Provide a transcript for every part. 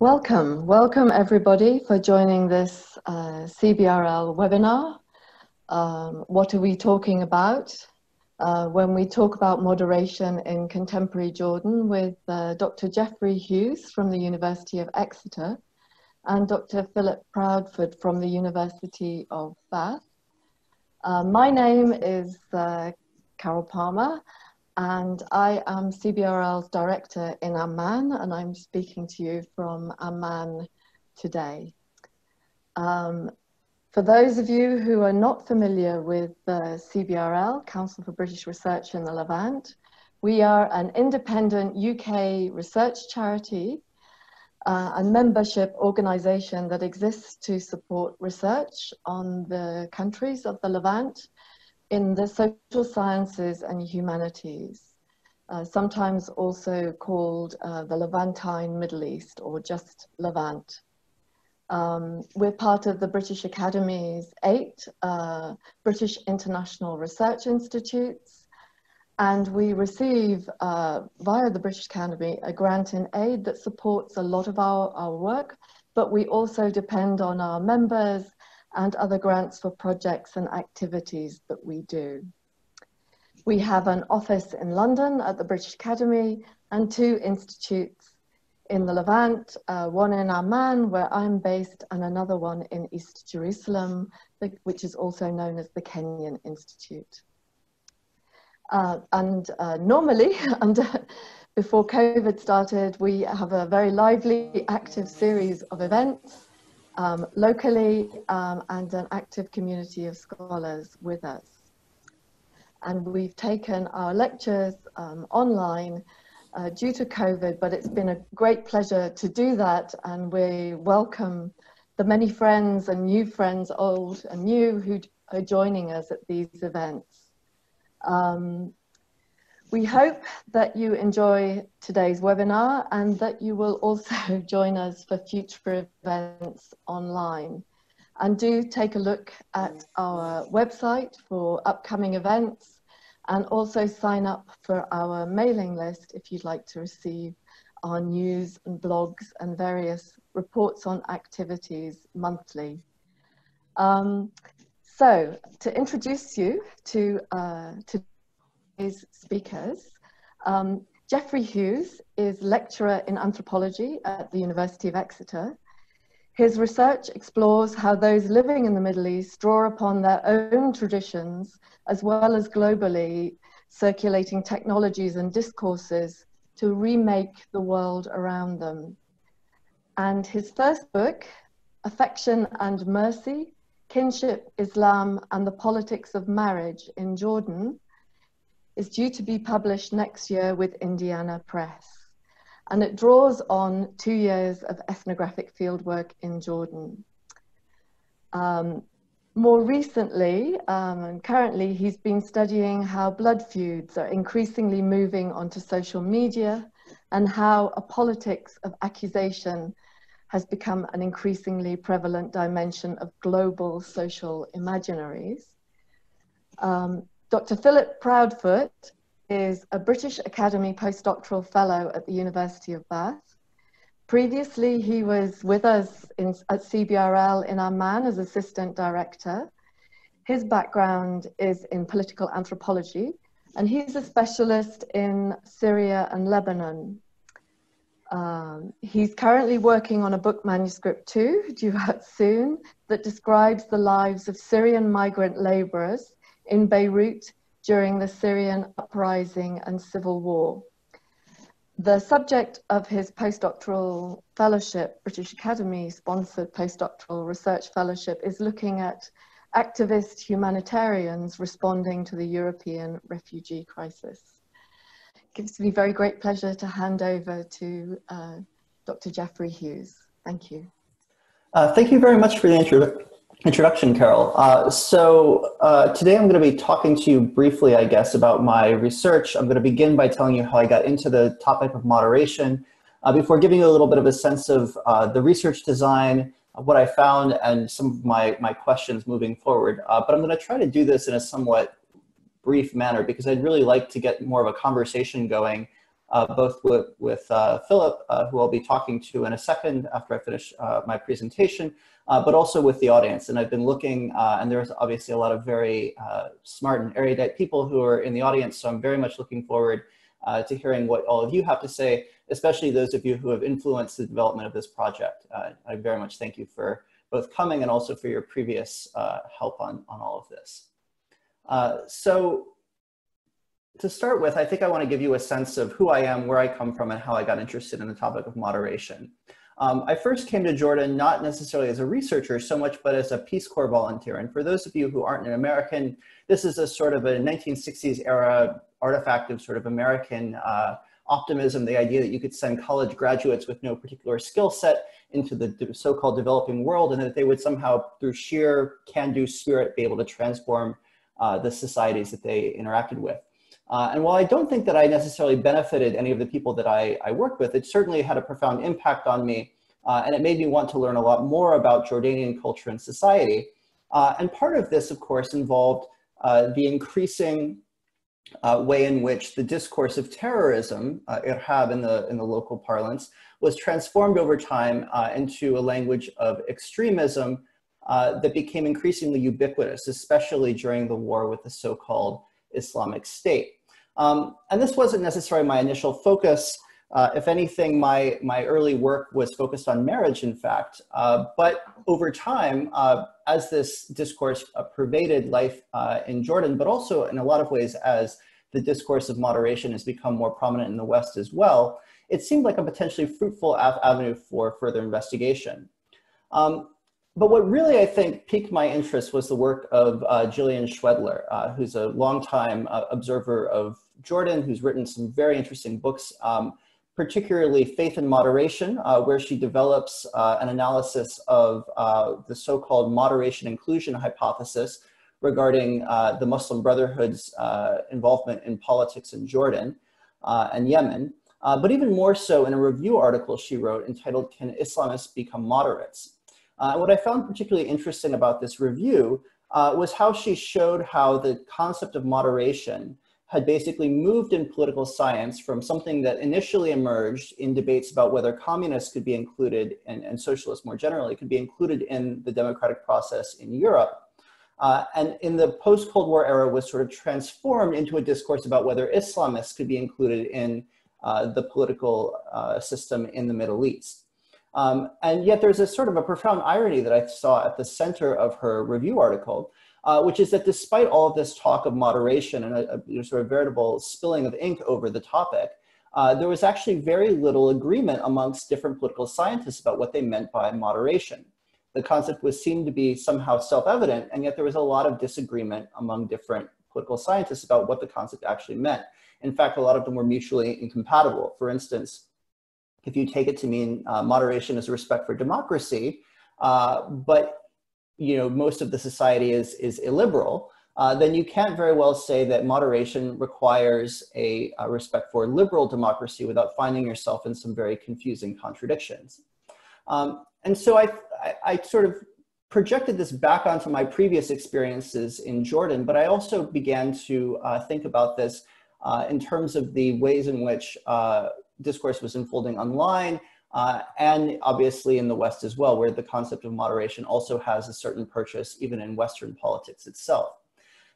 Welcome everybody for joining this CBRL webinar. What are we talking about? When we talk about moderation in contemporary Jordan with Dr. Jeffrey Hughes from the University of Exeter and Dr. Philip Proudfoot from the University of Bath. My name is Carol Palmer, and I am CBRL's director in Amman, and I'm speaking to you from Amman today. For those of you who are not familiar with the CBRL, Council for British Research in the Levant, we are an independent UK research charity and membership organisation that exists to support research on the countries of the Levant in the social sciences and humanities, sometimes also called the Levantine Middle East or just Levant. We're part of the British Academy's 8 British International Research Institutes, and we receive via the British Academy a grant in aid that supports a lot of our work, but we also depend on our members and other grants for projects and activities that we do. We have an office in London at the British Academy and 2 institutes in the Levant, one in Amman, where I'm based, and another one in East Jerusalem, which is also known as the Kenyan Institute. Normally, before COVID started, we have a very lively, active series of events locally, and an active community of scholars with us. And we've taken our lectures online due to COVID, but it's been a great pleasure to do that, and we welcome the many friends and new friends, old and new, who are joining us at these events. We hope that you enjoy today's webinar and that you will also join us for future events online. And do take a look at our website for upcoming events, and also sign up for our mailing list if you'd like to receive our news and blogs and various reports on activities monthly. So to introduce you to today's speakers, Jeffrey Hughes is lecturer in anthropology at the University of Exeter. His research explores how those living in the Middle East draw upon their own traditions, as well as globally circulating technologies and discourses to remake the world around them. And his first book, Affection and Mercy, Kinship, Islam and the Politics of Marriage in Jordan, is due to be published next year with Indiana Press. And it draws on 2 years of ethnographic fieldwork in Jordan. More recently, and currently, he's been studying how blood feuds are increasingly moving onto social media, and how a politics of accusation has become an increasingly prevalent dimension of global social imaginaries. Dr. Philip Proudfoot is a British Academy postdoctoral fellow at the University of Bath. Previously, he was with us at CBRL in Amman as assistant director. His background is in political anthropology, and he's a specialist in Syria and Lebanon. He's currently working on a book manuscript too, due out soon, that describes the lives of Syrian migrant laborers in Beirut during the Syrian uprising and civil war. The subject of his postdoctoral fellowship, British Academy sponsored postdoctoral research fellowship, is looking at activist humanitarians responding to the European refugee crisis. It gives me very great pleasure to hand over to Dr. Jeffrey Hughes. Thank you. Thank you very much for the introduction, Carol. Today I'm going to be talking to you briefly, I guess, about my research. I'm going to begin by telling you how I got into the topic of moderation, before giving you a little bit of a sense of the research design, what I found, and some of my questions moving forward. But I'm going to try to do this in a somewhat brief manner because I'd really like to get more of a conversation going both with Philip, who I'll be talking to in a second after I finish my presentation, but also with the audience. And I've been looking, and there's obviously a lot of very smart and erudite people who are in the audience, so I'm very much looking forward to hearing what all of you have to say, especially those of you who have influenced the development of this project. I very much thank you for both coming and also for your previous help on all of this. So to start with, I think I want to give you a sense of who I am, where I come from, and how I got interested in the topic of moderation. I first came to Jordan not necessarily as a researcher so much, but as a Peace Corps volunteer. And for those of you who aren't an American, this is a sort of a 1960s era artifact of sort of American optimism, the idea that you could send college graduates with no particular skill set into the so-called developing world, and that they would somehow, through sheer can-do spirit, be able to transform the societies that they interacted with. And while I don't think that I necessarily benefited any of the people that I worked with, it certainly had a profound impact on me, and it made me want to learn a lot more about Jordanian culture and society. And part of this, of course, involved the increasing way in which the discourse of terrorism, irhab in the local parlance, was transformed over time into a language of extremism that became increasingly ubiquitous, especially during the war with the so-called Islamic State. And this wasn't necessarily my initial focus. If anything, my early work was focused on marriage, in fact. But over time, as this discourse pervaded life in Jordan, but also in a lot of ways as the discourse of moderation has become more prominent in the West as well, it seemed like a potentially fruitful avenue for further investigation. But what really, I think, piqued my interest was the work of Gillian Schwedler, who's a longtime observer of Jordan, who's written some very interesting books, particularly Faith and Moderation, where she develops an analysis of the so-called moderation inclusion hypothesis regarding the Muslim Brotherhood's involvement in politics in Jordan and Yemen, but even more so in a review article she wrote entitled, "Can Islamists Become Moderates?" What I found particularly interesting about this review was how she showed how the concept of moderation had basically moved in political science from something that initially emerged in debates about whether communists could be included, and socialists more generally, could be included in the democratic process in Europe. And in the post-Cold War era was sort of transformed into a discourse about whether Islamists could be included in the political system in the Middle East. And yet there's a sort of a profound irony that I saw at the center of her review article, which is that despite all of this talk of moderation and a sort of veritable spilling of ink over the topic, there was actually very little agreement amongst different political scientists about what they meant by moderation. The concept seemed to be somehow self-evident, and yet there was a lot of disagreement among different political scientists about what the concept actually meant. In fact, a lot of them were mutually incompatible. For instance, if you take it to mean moderation is a respect for democracy, but most of the society is illiberal, then you can't very well say that moderation requires a respect for liberal democracy without finding yourself in some very confusing contradictions. And so I sort of projected this back onto my previous experiences in Jordan, but I also began to think about this in terms of the ways in which discourse was unfolding online, and obviously in the West as well, where the concept of moderation also has a certain purchase even in Western politics itself.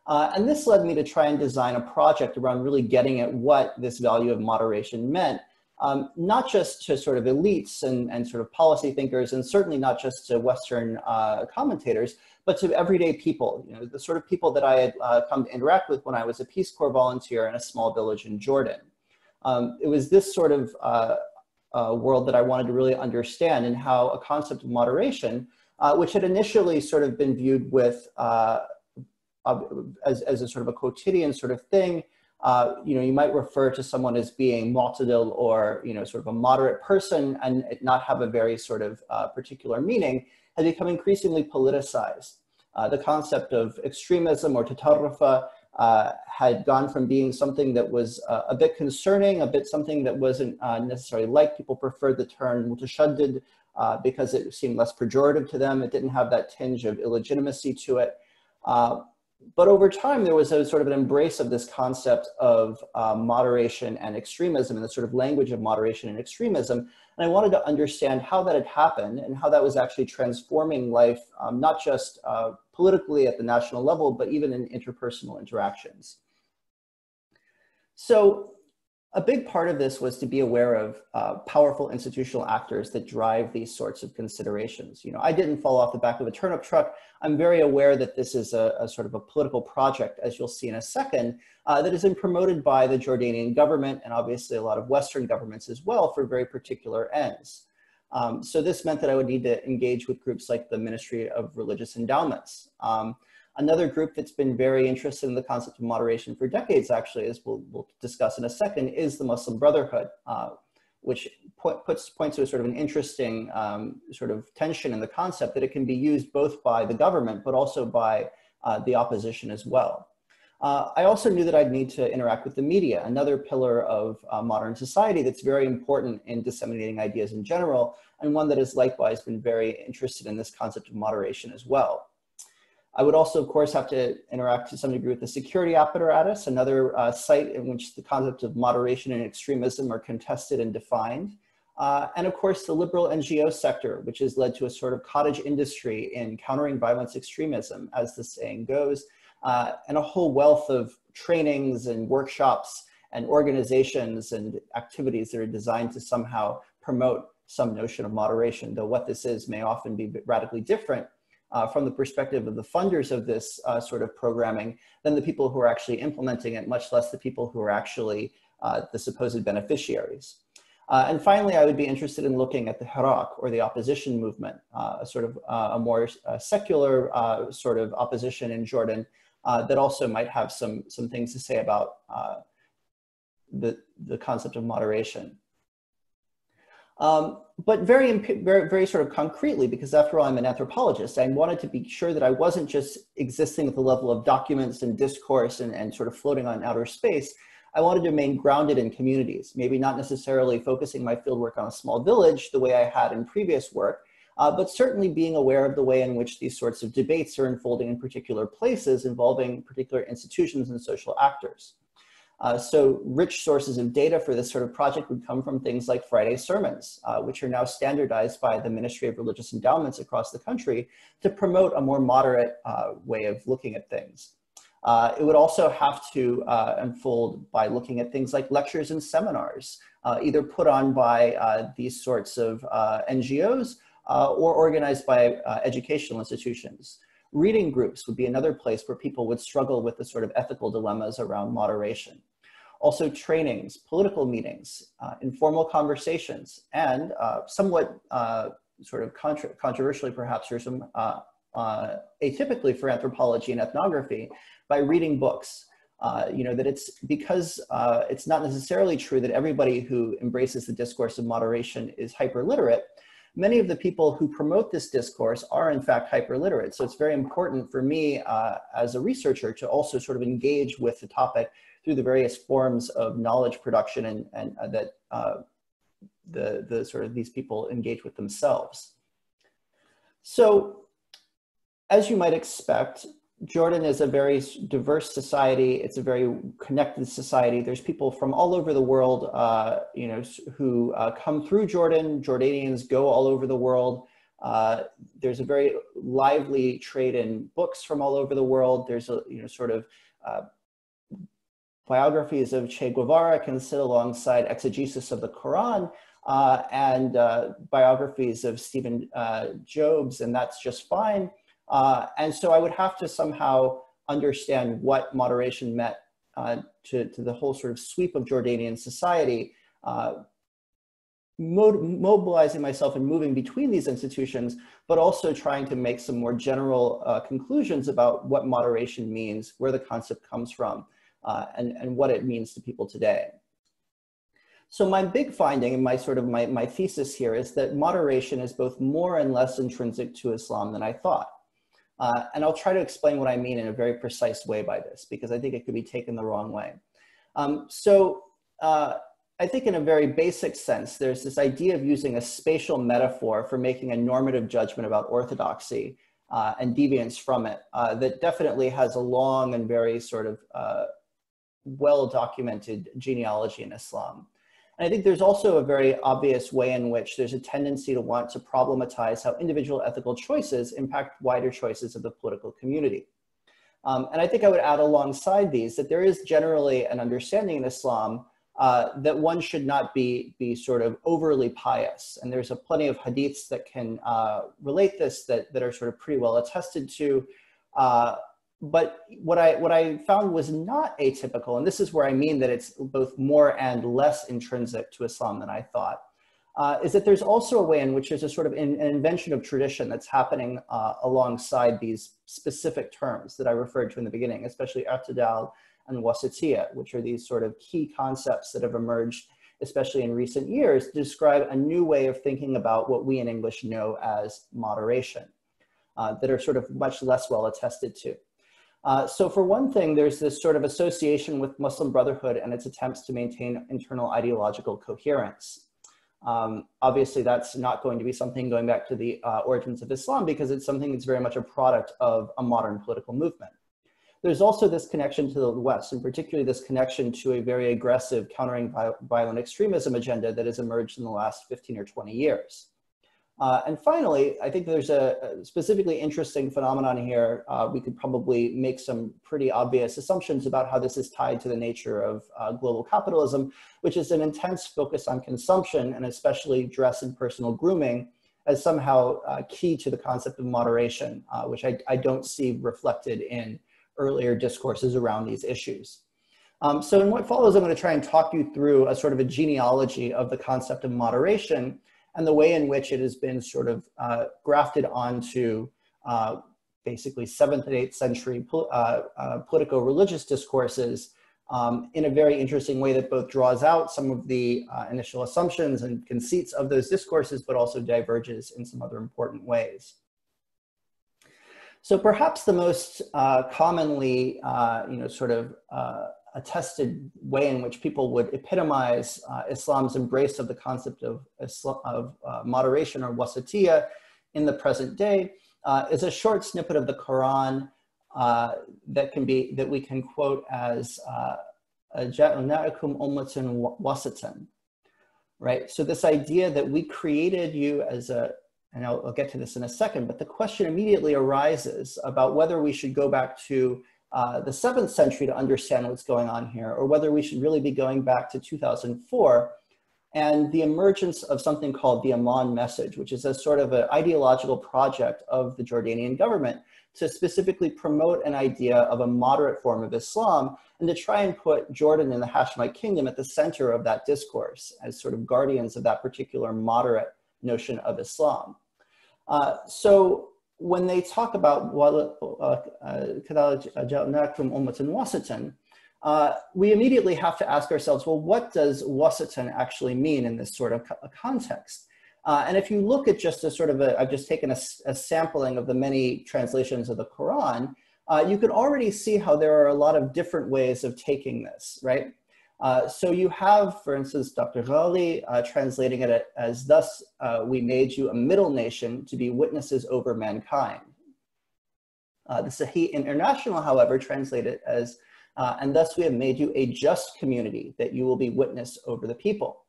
And this led me to try and design a project around really getting at what this value of moderation meant, not just to sort of elites and sort of policy thinkers, and certainly not just to Western commentators, but to everyday people, the sort of people that I had come to interact with when I was a Peace Corps volunteer in a small village in Jordan. It was this sort of world that I wanted to really understand, and how a concept of moderation, which had initially sort of been viewed with as a sort of a quotidian sort of thing, you might refer to someone as being mu'tadil, or sort of a moderate person, and it not have a very sort of particular meaning, has become increasingly politicized. The concept of extremism or tatarrufa had gone from being something that was a bit concerning, a bit something that wasn't necessarily liked. People preferred the term mutashaddid because it seemed less pejorative to them. It didn't have that tinge of illegitimacy to it. But over time, there was a sort of an embrace of this concept of moderation and extremism, and the sort of language of moderation and extremism. And I wanted to understand how that had happened and how that was actually transforming life, not just politically at the national level, but even in interpersonal interactions. So a big part of this was to be aware of powerful institutional actors that drive these sorts of considerations. You know, I didn't fall off the back of a turnip truck. I'm very aware that this is a sort of a political project, as you'll see in a second, that has been promoted by the Jordanian government and obviously a lot of Western governments as well for very particular ends. So this meant that I would need to engage with groups like the Ministry of Religious Endowments. Another group that's been very interested in the concept of moderation for decades, actually, as we'll discuss in a second, is the Muslim Brotherhood, which points to a sort of an interesting sort of tension in the concept that it can be used both by the government, but also by the opposition as well. I also knew that I'd need to interact with the media, another pillar of modern society that's very important in disseminating ideas in general, and one that has likewise been very interested in this concept of moderation as well. I would also, of course, have to interact to some degree with the security apparatus, another site in which the concepts of moderation and extremism are contested and defined. And of course, the liberal NGO sector, which has led to a sort of cottage industry in countering violence extremism, as the saying goes, and a whole wealth of trainings and workshops and organizations and activities that are designed to somehow promote some notion of moderation, though what this is may often be radically different from the perspective of the funders of this sort of programming than the people who are actually implementing it, much less the people who are actually the supposed beneficiaries. And finally, I would be interested in looking at the Hirak, or the opposition movement, a sort of a more secular sort of opposition in Jordan that also might have some things to say about the concept of moderation. But very sort of concretely, because after all, I'm an anthropologist, I wanted to be sure that I wasn't just existing at the level of documents and discourse and sort of floating on outer space. I wanted to remain grounded in communities, maybe not necessarily focusing my fieldwork on a small village the way I had in previous work, but certainly being aware of the way in which these sorts of debates are unfolding in particular places involving particular institutions and social actors. So rich sources of data for this sort of project would come from things like Friday sermons, which are now standardized by the Ministry of Religious Endowments across the country to promote a more moderate way of looking at things. It would also have to unfold by looking at things like lectures and seminars, either put on by these sorts of NGOs or organized by educational institutions. Reading groups would be another place where people would struggle with the sort of ethical dilemmas around moderation. Also trainings, political meetings, informal conversations, and somewhat sort of controversially perhaps, or some atypically for anthropology and ethnography, by reading books. You know, that it's because it's not necessarily true that everybody who embraces the discourse of moderation is hyperliterate. Many of the people who promote this discourse are in fact hyperliterate. So it's very important for me as a researcher to also sort of engage with the topic through the various forms of knowledge production and that the sort of these people engage with themselves. So as you might expect, Jordan is a very diverse society. It's a very connected society. There's people from all over the world, you know, who come through Jordan. Jordanians go all over the world. There's a very lively trade in books from all over the world. There's a, you know, sort of biographies of Che Guevara can sit alongside exegesis of the Quran and biographies of Stephen Jobs, and that's just fine. And so I would have to somehow understand what moderation meant to the whole sort of sweep of Jordanian society, mobilizing myself and moving between these institutions, but also trying to make some more general conclusions about what moderation means, where the concept comes from, and what it means to people today. So my big finding and my thesis here is that moderation is both more and less intrinsic to Islam than I thought. And I'll try to explain what I mean in a very precise way by this, because I think it could be taken the wrong way. I think in a very basic sense, there's this idea of using a spatial metaphor for making a normative judgment about orthodoxy and deviance from it that definitely has a long and very sort of well-documented genealogy in Islam. And I think there's also a very obvious way in which there's a tendency to want to problematize how individual ethical choices impact wider choices of the political community. And I think I would add alongside these that there is generally an understanding in Islam that one should not be sort of overly pious. And there's plenty of hadiths that can relate this that are sort of pretty well attested to. But what I found was not atypical, and this is where I mean that it's both more and less intrinsic to Islam than I thought, is that there's also a way in which there's a sort of an invention of tradition that's happening alongside these specific terms that I referred to in the beginning, especially itidal and wasitiyya, which are these sort of key concepts that have emerged, especially in recent years, to describe a new way of thinking about what we in English know as moderation, that are sort of much less well attested to. So for one thing, there's this sort of association with Muslim Brotherhood and its attempts to maintain internal ideological coherence. Obviously, that's not going to be something going back to the origins of Islam, because it's something that's very much a product of a modern political movement. There's also this connection to the West, and particularly this connection to a very aggressive countering violent extremism agenda that has emerged in the last 15 or 20 years. And finally, I think there's a specifically interesting phenomenon here. We could probably make some pretty obvious assumptions about how this is tied to the nature of global capitalism, which is an intense focus on consumption, and especially dress and personal grooming, as somehow key to the concept of moderation, which I don't see reflected in earlier discourses around these issues. So in what follows, I'm going to try and talk you through a sort of a genealogy of the concept of moderation and the way in which it has been sort of grafted onto basically 7th and 8th century politico-religious discourses in a very interesting way that both draws out some of the initial assumptions and conceits of those discourses, but also diverges in some other important ways. So perhaps the most commonly, attested way in which people would epitomize Islam's embrace of the concept of moderation or wasitiyya in the present day is a short snippet of the Quran that we can quote as "Ja'alna'akum ummatan wasatan," right? So this idea that we created you as and I'll get to this in a second, but the question immediately arises about whether we should go back to the 7th century to understand what's going on here, or whether we should really be going back to 2004 and the emergence of something called the Amman message, which is a sort of an ideological project of the Jordanian government to specifically promote an idea of a moderate form of Islam and to try and put Jordan and the Hashemite kingdom at the center of that discourse as sort of guardians of that particular moderate notion of Islam. So when they talk about we immediately have to ask ourselves, well, what does wasatan actually mean in this sort of context? And if you look at just a sort of I've just taken a sampling of the many translations of the Quran, you can already see how there are a lot of different ways of taking this, right? So you have, for instance, Dr. Ghali translating it as, "Thus we made you a middle nation to be witnesses over mankind." The Sahih International, however, translated it as, "And thus we have made you a just community, that you will be witness over the people."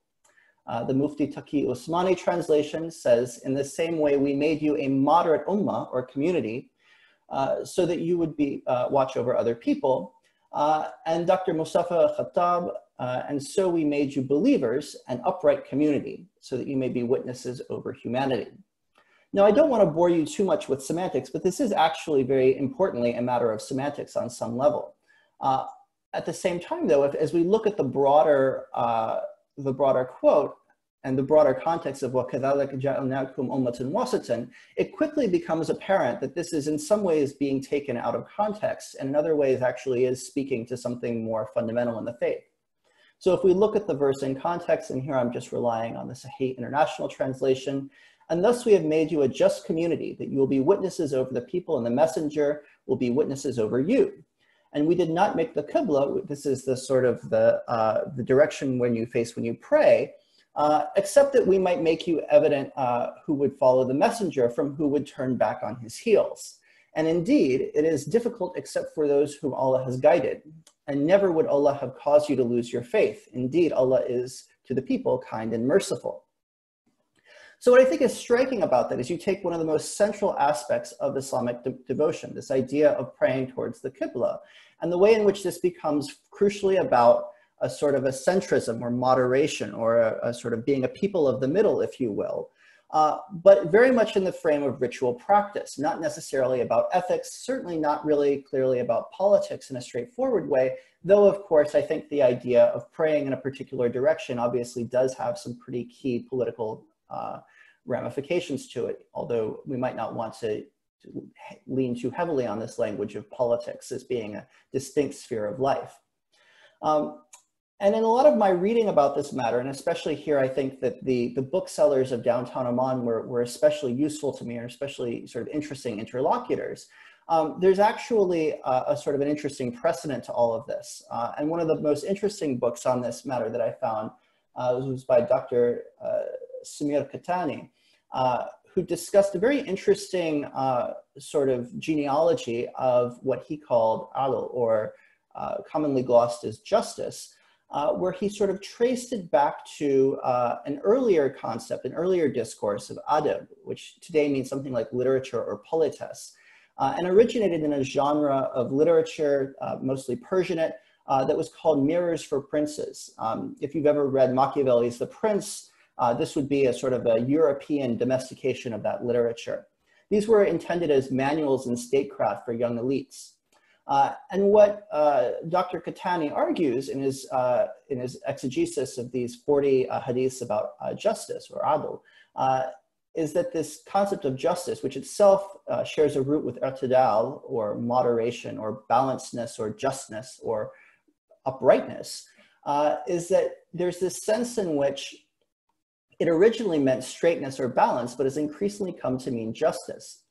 The Mufti Taqi Usmani translation says, "In the same way, we made you a moderate ummah or community so that you would be watch over other people." And Dr. Mustafa Khattab, "And so we made you believers, an upright community, so that you may be witnesses over humanity." Now, I don't want to bore you too much with semantics, but this is actually very importantly a matter of semantics on some level. At the same time, though, as we look at the broader quote and the broader context of وَكَذَلِكَ جَعَلْنَاكُمْ أُمَّةً وَسَطًا, it quickly becomes apparent that this is in some ways being taken out of context, and in other ways actually is speaking to something more fundamental in the faith. So if we look at the verse in context, and here I'm just relying on the Sahih International translation, "And thus we have made you a just community, that you will be witnesses over the people, and the messenger will be witnesses over you. And we did not make the Qibla," this is the sort of the direction when you face when you pray, "except that we might make you evident who would follow the messenger from who would turn back on his heels." And indeed, it is difficult except for those whom Allah has guided. And never would Allah have caused you to lose your faith. Indeed, Allah is to the people kind and merciful. So what I think is striking about that is you take one of the most central aspects of Islamic devotion, this idea of praying towards the Qibla, and the way in which this becomes crucially about a sort of a centrism or moderation, or a sort of being a people of the middle, if you will, but very much in the frame of ritual practice, not necessarily about ethics, certainly not really clearly about politics in a straightforward way, though of course I think the idea of praying in a particular direction obviously does have some pretty key political ramifications to it, although we might not want to lean too heavily on this language of politics as being a distinct sphere of life. And in a lot of my reading about this matter, and especially here, I think that the booksellers of downtown Amman were especially useful to me, or especially sort of interesting interlocutors. There's actually a sort of an interesting precedent to all of this. And one of the most interesting books on this matter that I found was by Dr. Samir Katani, who discussed a very interesting sort of genealogy of what he called adl, or commonly glossed as justice, where he sort of traced it back to an earlier concept, an earlier discourse of adab, which today means something like literature or politesse, and originated in a genre of literature, mostly Persianate, that was called Mirrors for Princes. If you've ever read Machiavelli's The Prince, this would be a sort of a European domestication of that literature. These were intended as manuals in statecraft for young elites. And what Dr. Katani argues in his exegesis of these 40 hadiths about justice, or adl, is that this concept of justice, which itself shares a root with itidal, or moderation, or balancedness, or justness, or uprightness, is that there's this sense in which it originally meant straightness or balance, but has increasingly come to mean justice.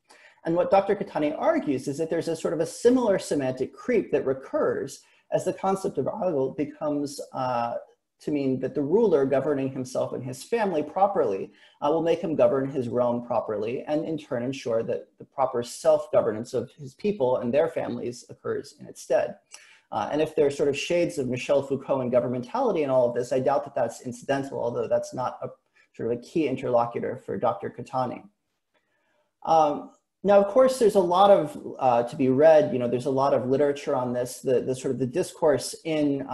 And what Dr. Katani argues is that there's a sort of a similar semantic creep that recurs as the concept of adl becomes to mean that the ruler governing himself and his family properly will make him govern his realm properly, and in turn ensure that the proper self-governance of his people and their families occurs in its stead. And if there are sort of shades of Michel Foucault and governmentality in all of this, I doubt that that's incidental, although that's not a sort of a key interlocutor for Dr. Katani. Now, of course, there's a lot of to be read. You know, there's a lot of literature on this. The sort of the discourse in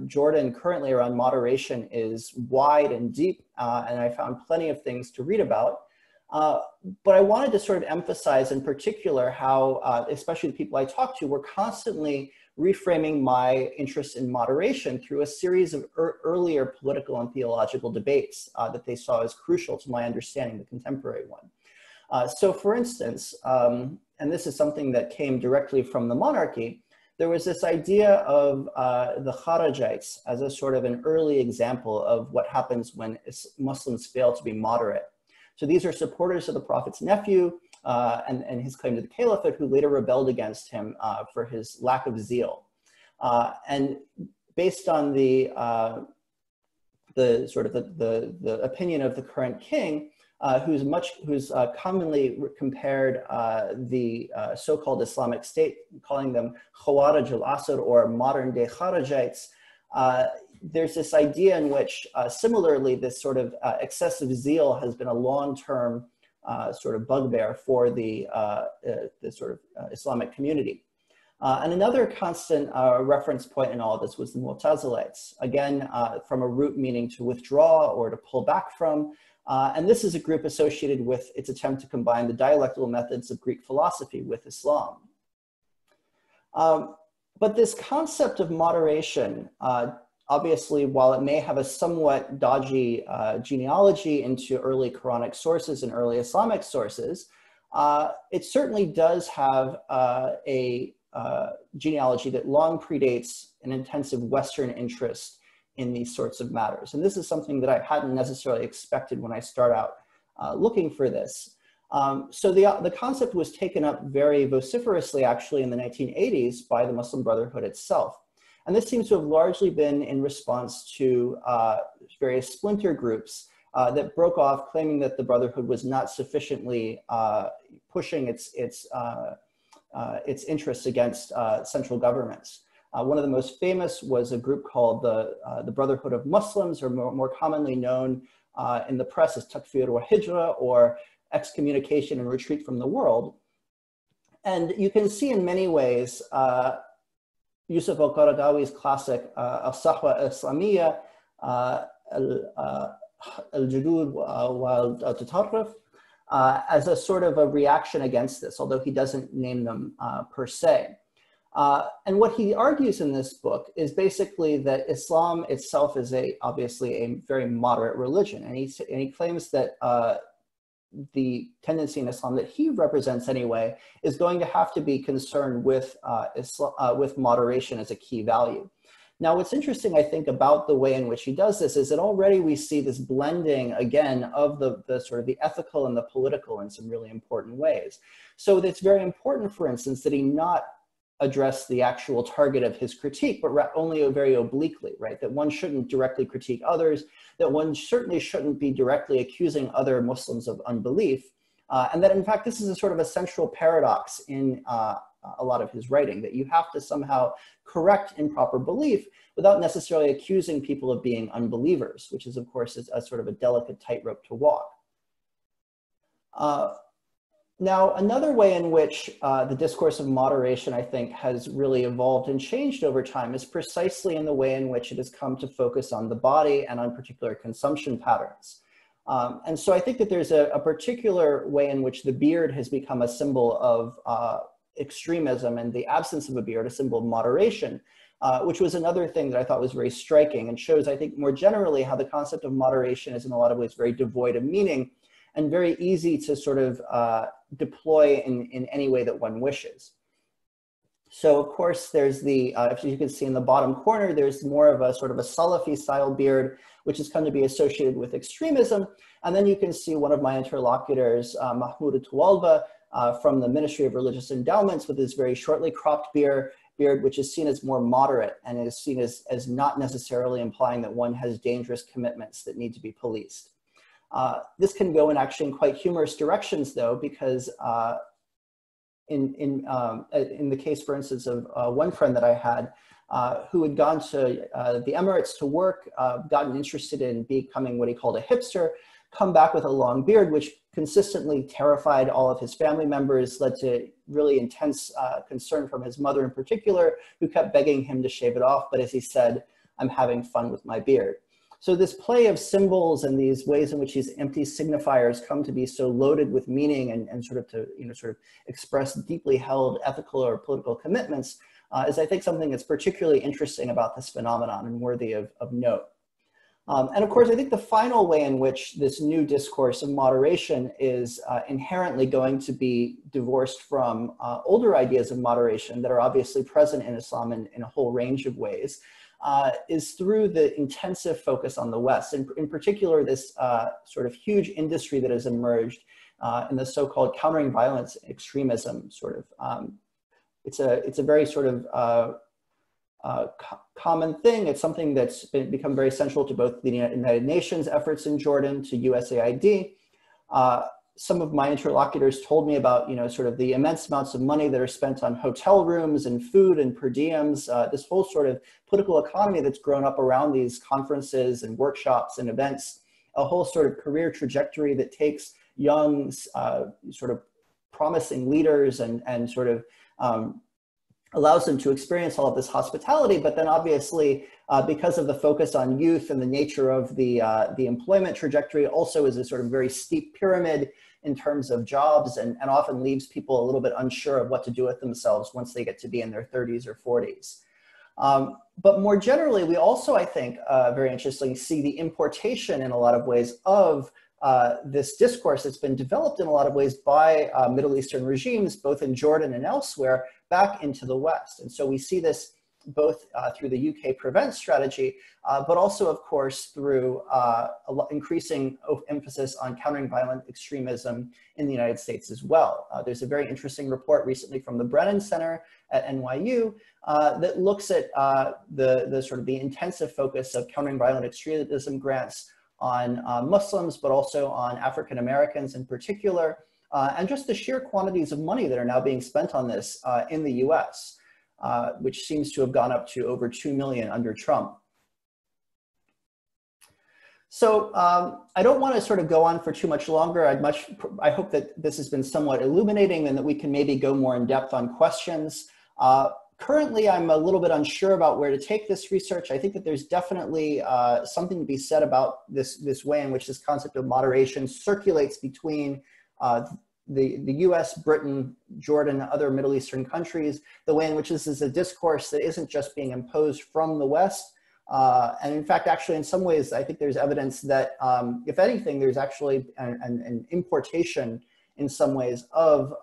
Jordan currently around moderation is wide and deep, and I found plenty of things to read about. But I wanted to sort of emphasize in particular how, especially the people I talked to, were constantly reframing my interest in moderation through a series of earlier political and theological debates that they saw as crucial to my understanding the contemporary one. So for instance, and this is something that came directly from the monarchy, there was this idea of the Kharajites as a sort of an early example of what happens when Muslims fail to be moderate. So these are supporters of the Prophet's nephew and his claim to the caliphate, who later rebelled against him for his lack of zeal. And based on the opinion of the current king, who's commonly compared the so-called Islamic State, calling them Khawarij al-Asr, or modern-day Kharajites. There's this idea in which, similarly, this sort of excessive zeal has been a long-term sort of bugbear for the sort of Islamic community. And another constant reference point in all of this was the Mu'tazilites, again, from a root meaning to withdraw or to pull back from. And this is a group associated with its attempt to combine the dialectical methods of Greek philosophy with Islam. But this concept of moderation, obviously, while it may have a somewhat dodgy genealogy into early Quranic sources and early Islamic sources, it certainly does have a genealogy that long predates an intensive Western interest in these sorts of matters. And this is something that I hadn't necessarily expected when I start out looking for this. So the concept was taken up very vociferously, actually, in the 1980s by the Muslim Brotherhood itself. And this seems to have largely been in response to various splinter groups that broke off, claiming that the Brotherhood was not sufficiently pushing its its interests against central governments. One of the most famous was a group called the Brotherhood of Muslims, or more commonly known in the press as Takfir wa Hijra, or excommunication and retreat from the world. And you can see in many ways Yusuf al-Qaradawi's classic Al-Sahwa al-Islamiyya, Al-Judud wal-Tatarruf, as a sort of a reaction against this, although he doesn't name them per se. And what he argues in this book is basically that Islam itself is obviously a very moderate religion. And he claims that the tendency in Islam that he represents anyway is going to have to be concerned with with moderation as a key value. Now, what's interesting, I think, about the way in which he does this is that already we see this blending again of the sort of the ethical and the political in some really important ways. So it's very important, for instance, that he not address the actual target of his critique, but only very obliquely, right? That one shouldn't directly critique others, that one certainly shouldn't be directly accusing other Muslims of unbelief, and that in fact this is a sort of a central paradox in a lot of his writing, that you have to somehow correct improper belief without necessarily accusing people of being unbelievers, which is of course a sort of a delicate tightrope to walk. Now, another way in which the discourse of moderation, I think, has really evolved and changed over time is precisely in the way in which it has come to focus on the body and on particular consumption patterns. And so I think that there's a particular way in which the beard has become a symbol of extremism, and the absence of a beard a symbol of moderation, which was another thing that I thought was very striking and shows, I think, more generally how the concept of moderation is in a lot of ways very devoid of meaning and very easy to sort of deploy in any way that one wishes. So of course there's the, if you can see in the bottom corner, there's more of a sort of a Salafi style beard, which has come to be associated with extremism. And then you can see one of my interlocutors, Mahmoud Tuwalba, from the Ministry of Religious Endowments, with his very shortly cropped beard, which is seen as more moderate and is seen as not necessarily implying that one has dangerous commitments that need to be policed. This can go in actually in quite humorous directions, though, because in the case, for instance, of one friend that I had who had gone to the Emirates to work, gotten interested in becoming what he called a hipster, come back with a long beard, which consistently terrified all of his family members, led to really intense concern from his mother in particular, who kept begging him to shave it off. But as he said, "I'm having fun with my beard." So this play of symbols and these ways in which these empty signifiers come to be so loaded with meaning and sort of to, sort of express deeply held ethical or political commitments is, I think, something that's particularly interesting about this phenomenon and worthy of note. And of course, I think the final way in which this new discourse of moderation is inherently going to be divorced from older ideas of moderation that are obviously present in Islam in a whole range of ways, is through the intensive focus on the West, and in particular this sort of huge industry that has emerged in the so-called countering violence extremism sort of. It's a very sort of common thing. It's something that's become very central to both the United Nations efforts in Jordan, to USAID. Some of my interlocutors told me about, sort of the immense amounts of money that are spent on hotel rooms and food and per diems, this whole sort of political economy that's grown up around these conferences and workshops and events, a whole sort of career trajectory that takes young, sort of promising leaders and sort of allows them to experience all of this hospitality, but then obviously because of the focus on youth and the nature of the employment trajectory also is a sort of very steep pyramid in terms of jobs, and often leaves people a little bit unsure of what to do with themselves once they get to be in their 30s or 40s. But more generally, we also, I think, very interestingly, see the importation in a lot of ways of this discourse that's been developed in a lot of ways by Middle Eastern regimes, both in Jordan and elsewhere, back into the West. And so we see this both through the UK Prevent strategy, but also, of course, through increasing emphasis on countering violent extremism in the United States as well. There's a very interesting report recently from the Brennan Center at NYU that looks at the sort of the intensive focus of countering violent extremism grants on Muslims, but also on African Americans in particular, and just the sheer quantities of money that are now being spent on this in the US, which seems to have gone up to over 2 million under Trump. So I don't want to sort of go on for too much longer. I hope that this has been somewhat illuminating and that we can maybe go more in depth on questions. Currently, I'm a little bit unsure about where to take this research. I think that there's definitely something to be said about this way in which this concept of moderation circulates between the US, Britain, Jordan, other Middle Eastern countries, the way in which this is a discourse that isn't just being imposed from the West. And in fact, actually, in some ways, I think there's evidence that, if anything, there's actually an importation in some ways of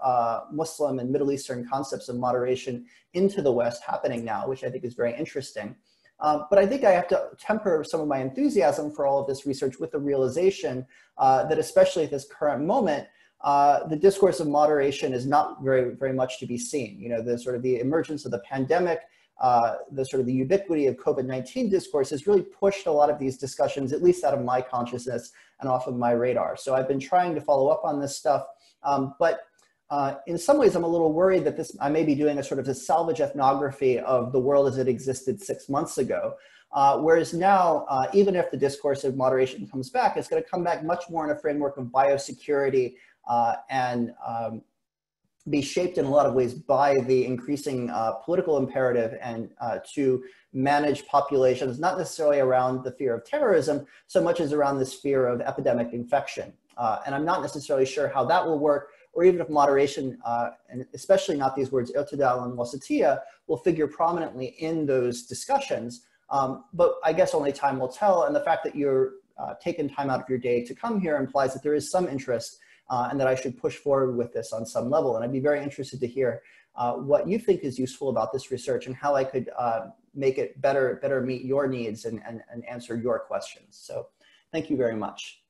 Muslim and Middle Eastern concepts of moderation into the West happening now, which I think is very interesting. But I think I have to temper some of my enthusiasm for all of this research with the realization that especially at this current moment, the discourse of moderation is not very much to be seen. You know, the sort of the emergence of the pandemic, the sort of the ubiquity of COVID-19 discourse has really pushed a lot of these discussions, at least out of my consciousness and off of my radar. So I've been trying to follow up on this stuff, but in some ways I'm a little worried that I may be doing a sort of a salvage ethnography of the world as it existed 6 months ago. Whereas now, even if the discourse of moderation comes back, it's going to come back much more in a framework of biosecurity and be shaped in a lot of ways by the increasing political imperative and to manage populations, not necessarily around the fear of terrorism, so much as around this fear of epidemic infection. And I'm not necessarily sure how that will work, or even if moderation, and especially not these words itidal and wasitiyya, will figure prominently in those discussions. But I guess only time will tell, and the fact that you're taking time out of your day to come here implies that there is some interest and that I should push forward with this on some level. And I'd be very interested to hear what you think is useful about this research and how I could make it better meet your needs and answer your questions. So thank you very much.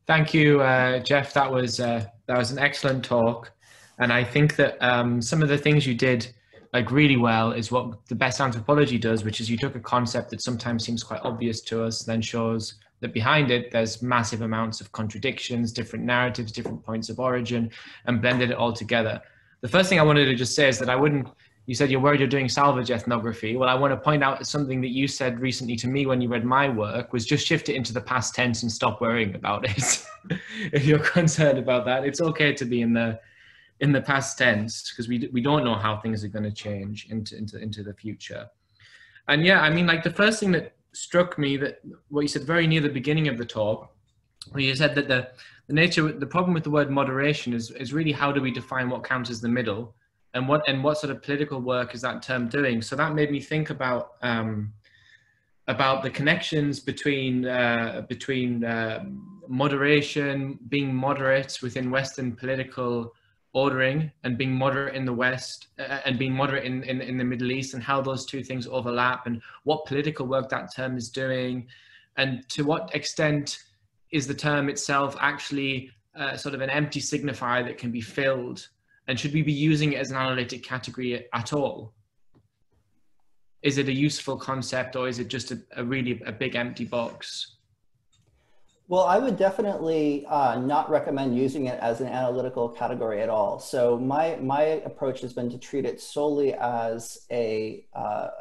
Thank you, Jeff. That was an excellent talk. And I think that some of the things you did like really well is what the best anthropology does, which is you took a concept that sometimes seems quite obvious to us, then shows that behind it, there's massive amounts of contradictions, different narratives, different points of origin, and blended it all together. The first thing I wanted to just say is that you said you're worried you're doing salvage ethnography. Well, I want to point out something that you said recently to me when you read my work, was just shift it into the past tense and stop worrying about it. If you're concerned about that, it's okay to be in the past tense, because we don't know how things are going to change into the future. And yeah, I mean, like the first thing that struck me, that what you said very near the beginning of the talk, where you said that the problem with the word moderation is really how do we define what counts as the middle, and what sort of political work is that term doing? So that made me think about the connections between moderation, being moderate within Western political ordering, and being moderate in the West, and being moderate in the Middle East, and how those two things overlap, and what political work that term is doing, and to what extent is the term itself actually sort of an empty signifier that can be filled, and should we be using it as an analytic category at all? Is it a useful concept, or is it just a really big empty box? Well, I would definitely not recommend using it as an analytical category at all. So my approach has been to treat it solely as a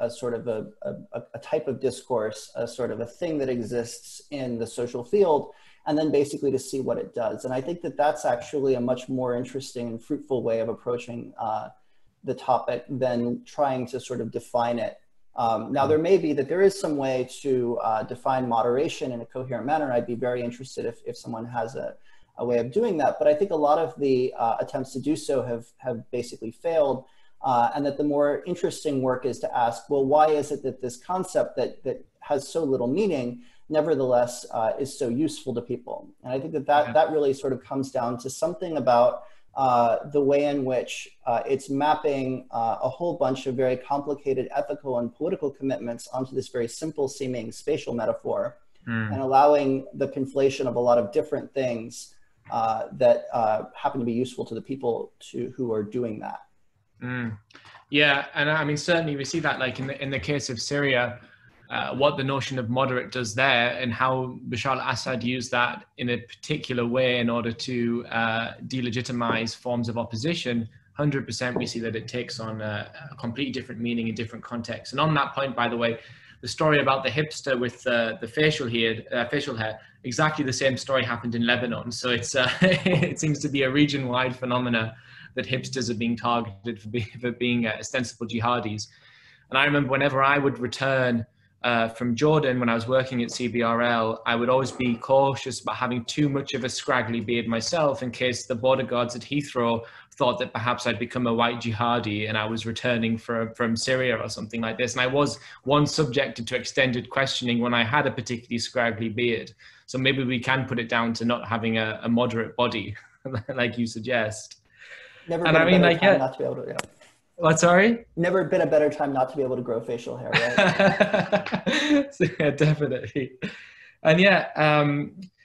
sort of a type of discourse, a sort of a thing that exists in the social field, and then basically to see what it does. And I think that that's actually a much more interesting and fruitful way of approaching the topic than trying to sort of define it. Now, there may be that there is some way to define moderation in a coherent manner. I'd be very interested if someone has a way of doing that. But I think a lot of the attempts to do so have basically failed. And that the more interesting work is to ask, well, why is it that this concept that has so little meaning, nevertheless, is so useful to people? And I think that really sort of comes down to something about the way in which it's mapping a whole bunch of very complicated ethical and political commitments onto this very simple seeming spatial metaphor, and allowing the conflation of a lot of different things that happen to be useful to the people who are doing that. Yeah, and I mean, certainly we see that like in the case of Syria, what the notion of moderate does there, and how Bashar al-Assad used that in a particular way in order to delegitimize forms of opposition, 100% we see that it takes on a completely different meaning in different contexts. And on that point, by the way, the story about the hipster with the facial hair, exactly the same story happened in Lebanon. So it's it seems to be a region-wide phenomena that hipsters are being targeted for being ostensible jihadis. And I remember whenever I would return from Jordan, when I was working at CBRL, I would always be cautious about having too much of a scraggly beard myself, in case the border guards at Heathrow thought that perhaps I'd become a white jihadi and I was returning from Syria or something like this. And I was once subjected to extended questioning when I had a particularly scraggly beard. So maybe we can put it down to not having a moderate body, like you suggest. Never been a better time not to be able to, yeah. What, sorry? Never been a better time not to be able to grow facial hair, right? So, yeah, definitely. And yeah,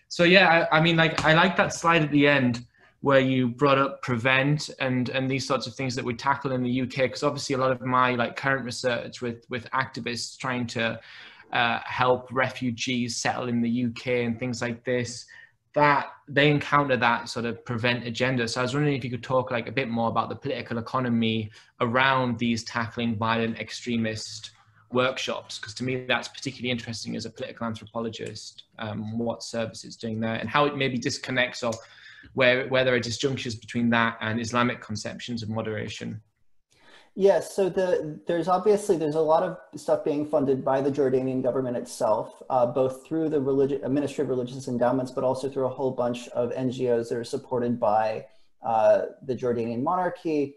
so yeah, I mean, like, I like that slide at the end where you brought up prevent and these sorts of things that we tackle in the UK, because obviously a lot of my like current research with activists trying to help refugees settle in the UK and things like this, that they encounter that sort of prevent agenda. So I was wondering if you could talk like a bit more about the political economy around these tackling violent extremist workshops, because to me that's particularly interesting as a political anthropologist, what service it's doing there and how it maybe disconnects, or where there are disjunctions between that and Islamic conceptions of moderation. Yes, so there's a lot of stuff being funded by the Jordanian government itself, both through the Ministry of Religious Endowments, but also through a whole bunch of NGOs that are supported by the Jordanian monarchy.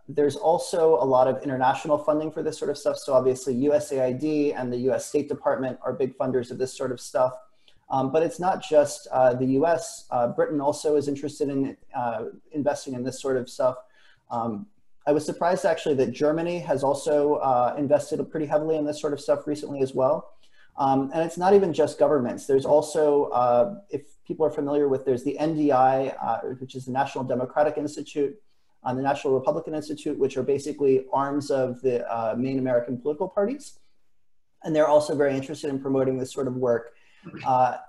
There's also a lot of international funding for this sort of stuff. So obviously USAID and the US State Department are big funders of this sort of stuff. But it's not just the US. Britain also is interested in investing in this sort of stuff. I was surprised actually that Germany has also invested pretty heavily in this sort of stuff recently as well. And it's not even just governments. There's also, if people are familiar with, there's the NDI, which is the National Democratic Institute, the National Republican Institute, which are basically arms of the main American political parties. And they're also very interested in promoting this sort of work.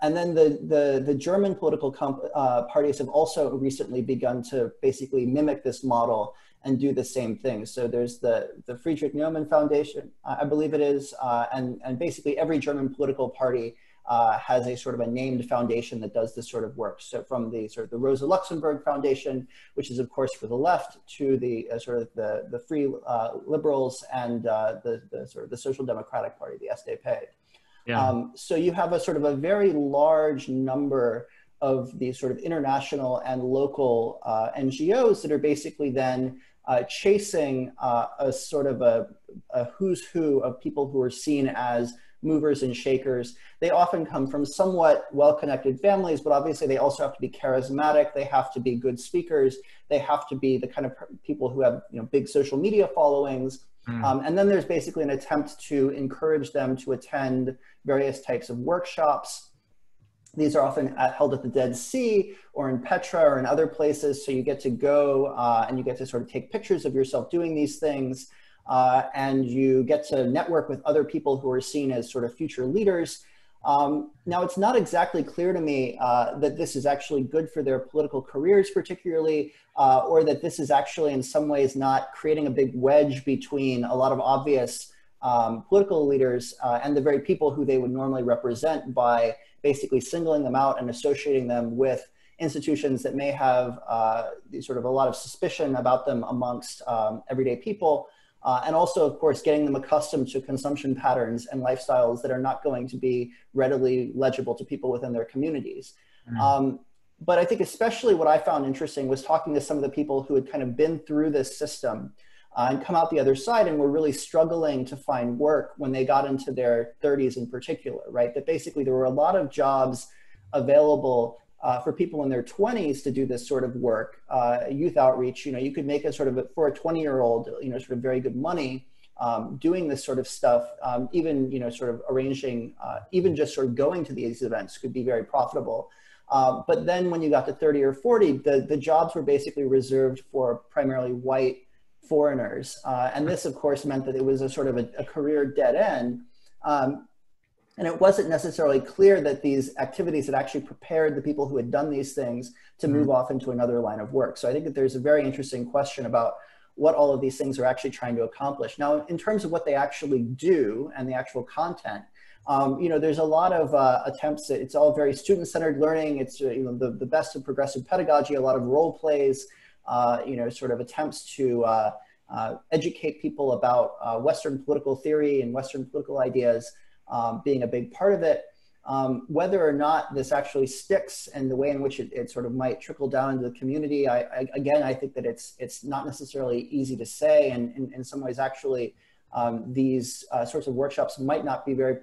And then the German political parties have also recently begun to basically mimic this model and do the same thing. So there's the Friedrich Naumann Foundation, I believe it is, and basically every German political party has a sort of a named foundation that does this sort of work. So from the sort of the Rosa Luxemburg Foundation, which is of course for the left, to the sort of the Free Liberals and the sort of the Social Democratic Party, the SDP. Yeah. So you have a sort of a very large number of these sort of international and local NGOs that are basically then chasing a sort of a who's who of people who are seen as movers and shakers. They often come from somewhat well-connected families, but obviously they also have to be charismatic. They have to be good speakers. They have to be the kind of people who have, you know, big social media followings. And then there's basically an attempt to encourage them to attend various types of workshops. These are often held at the Dead Sea or in Petra or in other places. So you get to go and you get to sort of take pictures of yourself doing these things. And you get to network with other people who are seen as sort of future leaders. Now, it's not exactly clear to me that this is actually good for their political careers particularly, or that this is actually in some ways not creating a big wedge between a lot of obvious political leaders and the very people who they would normally represent by basically singling them out and associating them with institutions that may have sort of a lot of suspicion about them amongst everyday people. And also, of course, getting them accustomed to consumption patterns and lifestyles that are not going to be readily legible to people within their communities. But I think especially what I found interesting was talking to some of the people who had kind of been through this system and come out the other side and were really struggling to find work when they got into their 30s in particular, right? That basically there were a lot of jobs available for people in their 20s to do this sort of work, youth outreach. You know, you could make a sort of, for a 20-year-old, you know, sort of very good money doing this sort of stuff, even, you know, sort of arranging, even just sort of going to these events could be very profitable. But then when you got to 30 or 40, the jobs were basically reserved for primarily white foreigners. And this, of course, meant that it was a sort of a career dead end. And it wasn't necessarily clear that these activities had actually prepared the people who had done these things to move off into another line of work. So I think that there's a very interesting question about what all of these things are actually trying to accomplish. Now, in terms of what they actually do and the actual content, you know, there's a lot of attempts that it's all very student-centered learning. It's, you know, the best of progressive pedagogy, a lot of role plays, you know, sort of attempts to educate people about Western political theory and Western political ideas being a big part of it. Whether or not this actually sticks and the way in which it sort of might trickle down into the community, again, I think that it's not necessarily easy to say, and in some ways actually these sorts of workshops might not be very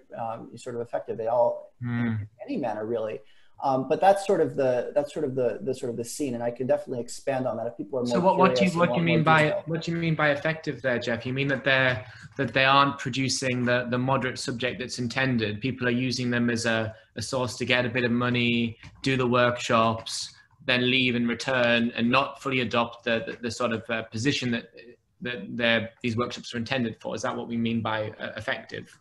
sort of effective at all in any manner really. But that's sort of the scene, and I can definitely expand on that if people are more. So what do you mean by effective there, Jeff? You mean that they aren't producing the moderate subject that's intended? People are using them as a source to get a bit of money, do the workshops, then leave and return, and not fully adopt the sort of position that these workshops are intended for. Is that what we mean by effective?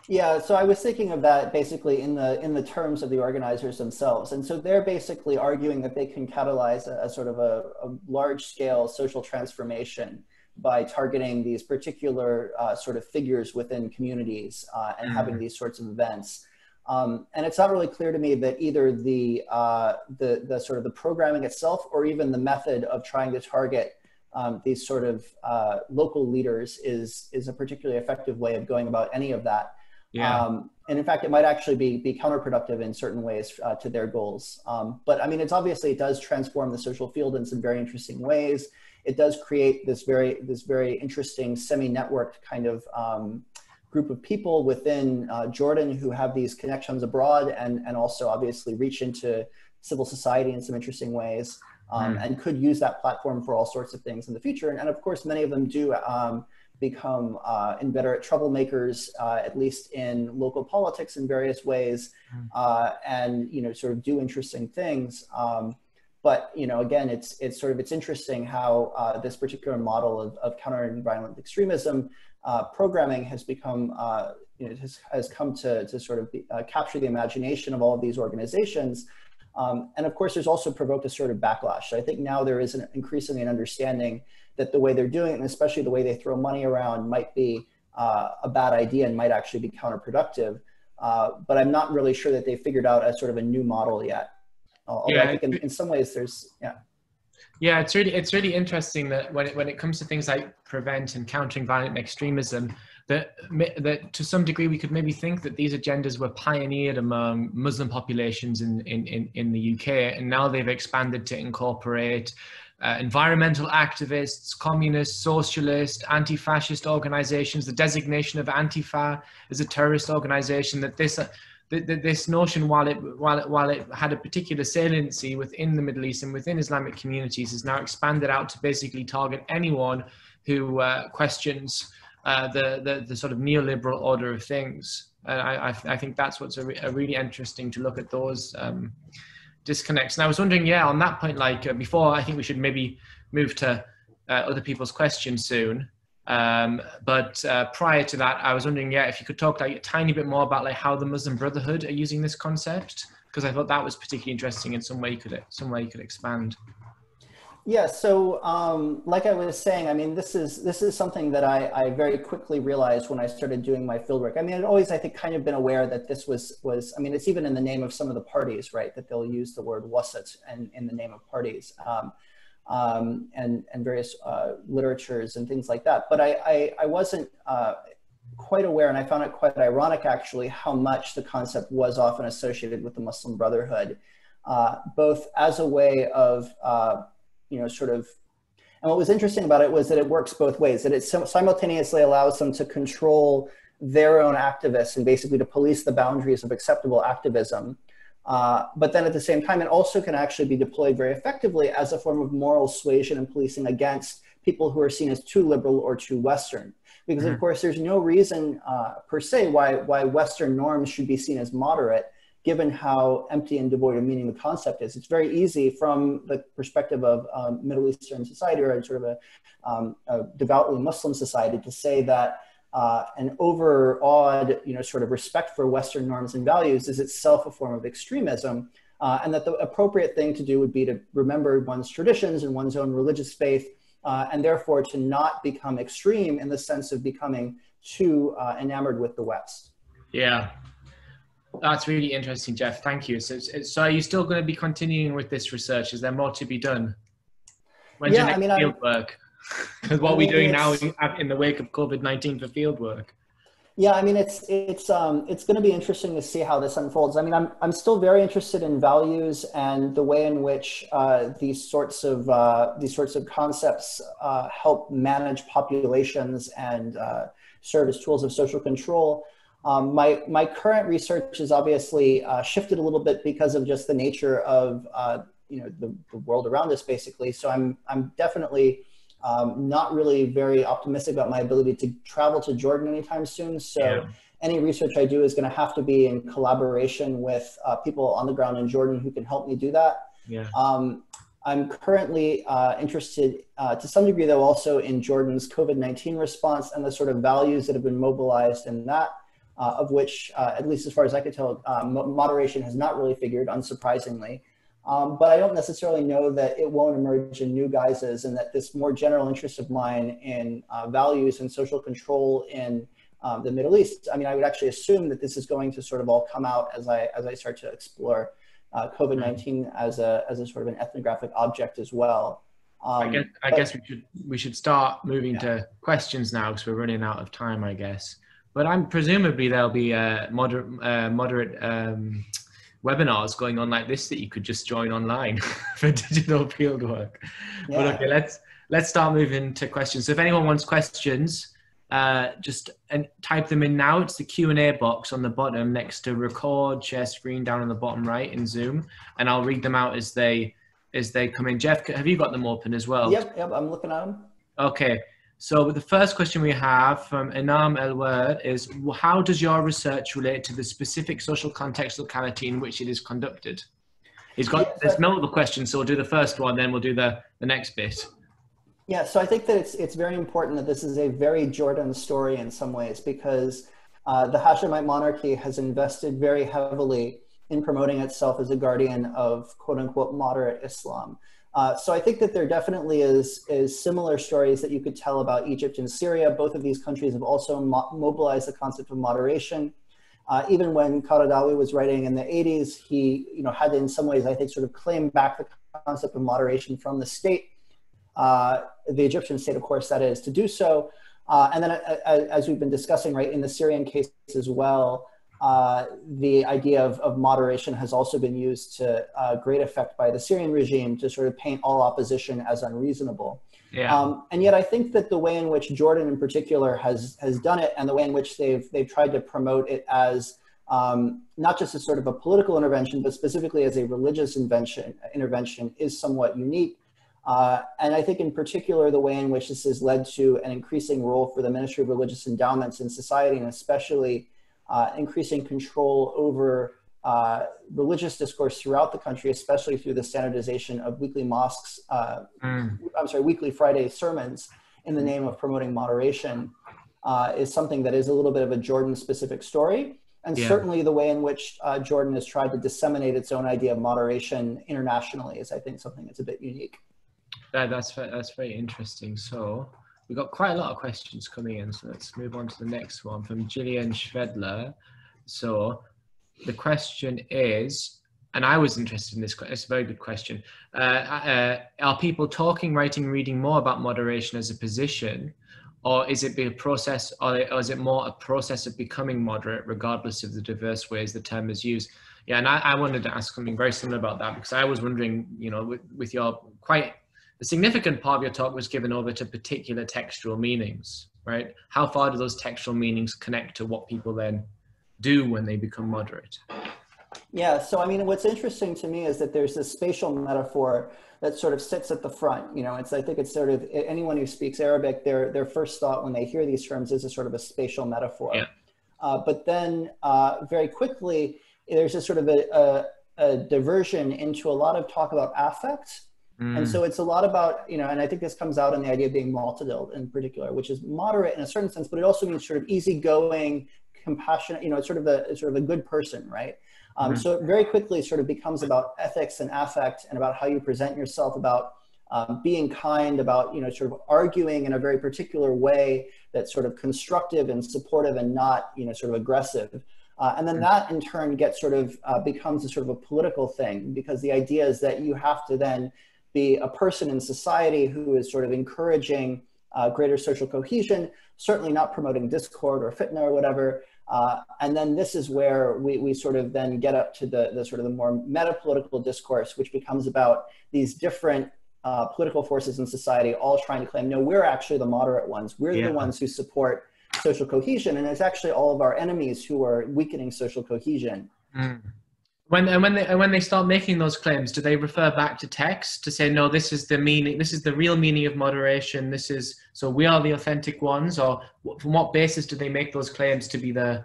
Yeah, so I was thinking of that basically in the terms of the organizers themselves. And so they're basically arguing that they can catalyze a sort of a large-scale social transformation by targeting these particular sort of figures within communities and having these sorts of events. And it's not really clear to me that either the sort of the programming itself or even the method of trying to target these sort of local leaders is a particularly effective way of going about any of that. Yeah. And in fact, it might actually be counterproductive in certain ways to their goals. But I mean, it does transform the social field in some very interesting ways. It does create this very interesting semi-networked kind of group of people within Jordan who have these connections abroad and also obviously reach into civil society in some interesting ways and could use that platform for all sorts of things in the future. And of course, many of them do become inveterate troublemakers, at least in local politics in various ways, and you know, sort of do interesting things. But you know, again, it's interesting how this particular model of countering violent extremism programming has become you know, has come to sort of capture the imagination of all of these organizations. And of course, there's also provoked a sort of backlash. So I think now there is increasingly an understanding that the way they're doing it, and especially the way they throw money around, might be a bad idea and might actually be counterproductive. But I'm not really sure that they figured out a sort of a new model yet. Although I think in some ways there's, Yeah, it's really interesting that when it comes to things like prevent and countering violent extremism, that to some degree we could maybe think that these agendas were pioneered among Muslim populations in the UK, and now they've expanded to incorporate environmental activists, communists, socialist, anti-fascist organizations. The designation of Antifa as a terrorist organization, that this notion, while it had a particular saliency within the Middle East and within Islamic communities, is now expanded out to basically target anyone who questions the sort of neoliberal order of things. And I think that's what's a really interesting to look at those disconnects. And I was wondering, on that point, like before, I think we should maybe move to other people's questions soon. But prior to that, I was wondering, if you could talk like a tiny bit more about like how the Muslim Brotherhood are using this concept, because I thought that was particularly interesting in some way you could expand. Yeah, so like I was saying, I mean, this is something that I very quickly realized when I started doing my fieldwork. I mean, I'd always, I think, kind of been aware that this was I mean, it's even in the name of some of the parties, right, that they'll use the word wasit in the name of parties and various literatures and things like that. But I wasn't quite aware, and I found it quite ironic, actually, how much the concept was often associated with the Muslim Brotherhood, both as a way of sort of, and what was interesting about it was that it works both ways, that it simultaneously allows them to control their own activists and basically to police the boundaries of acceptable activism. But then at the same time, it also can actually be deployed very effectively as a form of moral suasion and policing against people who are seen as too liberal or too Western. Because of course, there's no reason per se why Western norms should be seen as moderate, given how empty and devoid of meaning the concept is. It's very easy from the perspective of Middle Eastern society or sort of a devoutly Muslim society to say that an overawed, sort of respect for Western norms and values is itself a form of extremism, and that the appropriate thing to do would be to remember one's traditions and one's own religious faith, and therefore to not become extreme in the sense of becoming too enamored with the West. Yeah. That's really interesting, Jeff. Thank you. So are you still going to be continuing with this research? Is there more to be done? When's your next field work? Because what are we doing now in the wake of COVID-19 for field work? Yeah, I mean, it's going to be interesting to see how this unfolds. I mean, I'm still very interested in values and the way in which these sorts of concepts help manage populations and serve as tools of social control. My current research is obviously shifted a little bit because of just the nature of the world around us, basically. So I'm definitely not really very optimistic about my ability to travel to Jordan anytime soon. So any research I do is going to have to be in collaboration with people on the ground in Jordan who can help me do that. Yeah. I'm currently interested to some degree, though, also in Jordan's COVID-19 response and the sort of values that have been mobilized in that. Of which, at least as far as I could tell, moderation has not really figured, unsurprisingly. But I don't necessarily know that it won't emerge in new guises, and that this more general interest of mine in values and social control in the Middle East, I mean, I would actually assume that this is going to sort of all come out as I start to explore COVID-19 as a sort of an ethnographic object as well. I guess we should start moving to questions now, because we're running out of time, I guess. But presumably there'll be moderate webinars going on like this that you could just join online for digital fieldwork. Yeah. But okay, let's start moving to questions. So if anyone wants questions, just type them in now. It's the Q&A box on the bottom next to record, share screen down on the bottom right in Zoom, and I'll read them out as they come in. Jeff, have you got them open as well? Yep, I'm looking at them. Okay. So the first question we have from Inam El-Ward is, how does your research relate to the specific social context locality in which it is conducted? There's multiple questions, so we'll do the first one, then we'll do the next bit. Yeah, so I think that it's very important that this is a very Jordan story in some ways, because the Hashemite monarchy has invested very heavily in promoting itself as a guardian of quote unquote moderate Islam. So I think that there definitely is similar stories that you could tell about Egypt and Syria. Both of these countries have also mobilized the concept of moderation. Even when Qaradawi was writing in the 80s, he had to, in some ways, I think, sort of claim back the concept of moderation from the state, the Egyptian state, of course, that is, to do so. And then as we've been discussing, right, in the Syrian case as well, the idea of moderation has also been used to great effect by the Syrian regime to sort of paint all opposition as unreasonable. Yeah. And yet I think that the way in which Jordan in particular has done it, and the way in which they've tried to promote it as not just as sort of a political intervention, but specifically as a religious intervention is somewhat unique. And I think in particular, the way in which this has led to an increasing role for the Ministry of Religious Endowments in society, and especially increasing control over religious discourse throughout the country, especially through the standardization of weekly weekly Friday sermons in the name of promoting moderation, is something that is a little bit of a Jordan-specific story. And certainly the way in which Jordan has tried to disseminate its own idea of moderation internationally is, I think, something that's a bit unique. That's very interesting. So we've got quite a lot of questions coming in, so let's move on to the next one from Gillian Schvedler. So the question is, and I was interested in this, it's a very good question. Are people talking, writing, reading more about moderation as a position, or is it a process, or is it more a process of becoming moderate, regardless of the diverse ways the term is used? Yeah, and I wanted to ask something very similar about that, because I was wondering, with your a significant part of your talk was given over to particular textual meanings, right? How far do those textual meanings connect to what people then do when they become moderate? Yeah, so I mean, what's interesting to me is that there's this spatial metaphor that sort of sits at the front. I think it's sort of, anyone who speaks Arabic, their first thought when they hear these terms is a sort of a spatial metaphor. Yeah. But then very quickly, there's a sort of a diversion into a lot of talk about affect. And so it's a lot about, you know, and I think this comes out in the idea of being multidil in particular, which is moderate in a certain sense, but it also means sort of easygoing, compassionate, you know, it's sort of a good person, right? So it very quickly sort of becomes about ethics and affect and about how you present yourself, about being kind, about, you know, sort of arguing in a very particular way that's sort of constructive and supportive and not, you know, sort of aggressive. And then that in turn gets sort of becomes a sort of a political thing, because the idea is that you have to then be a person in society who is sort of encouraging greater social cohesion, certainly not promoting discord or fitna or whatever. And then this is where we sort of then get up to the sort of the more meta-political discourse, which becomes about these different political forces in society all trying to claim, no, we're actually the moderate ones. We're the ones who support social cohesion. And it's actually all of our enemies who are weakening social cohesion. When they start making those claims, do they refer back to text to say, no, this is the meaning, this is the real meaning of moderation, this is, so we are the authentic ones? Or from what basis do they make those claims to be the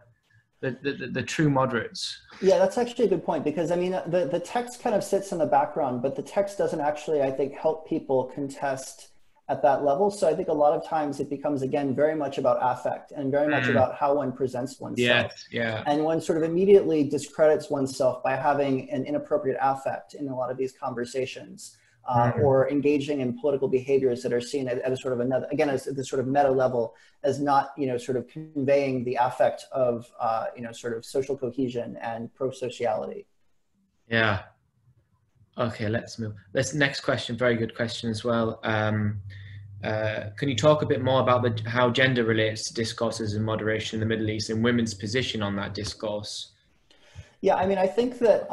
true moderates? Yeah, that's actually a good point, because I mean, the text kind of sits in the background, but the text doesn't actually, I think, help people contest at that level. So I think a lot of times it becomes, again, very much about affect and very much about how one presents oneself. And one sort of immediately discredits oneself by having an inappropriate affect in a lot of these conversations, or engaging in political behaviors that are seen at a sort of another, again, as the sort of meta level, as not, you know, sort of conveying the affect of, you know, sort of social cohesion and pro-sociality. Yeah. Okay, let's move. Next question, very good question as well. Can you talk a bit more about how gender relates to discourses in moderation in the Middle East and women's position on that discourse? Yeah, I mean, I think that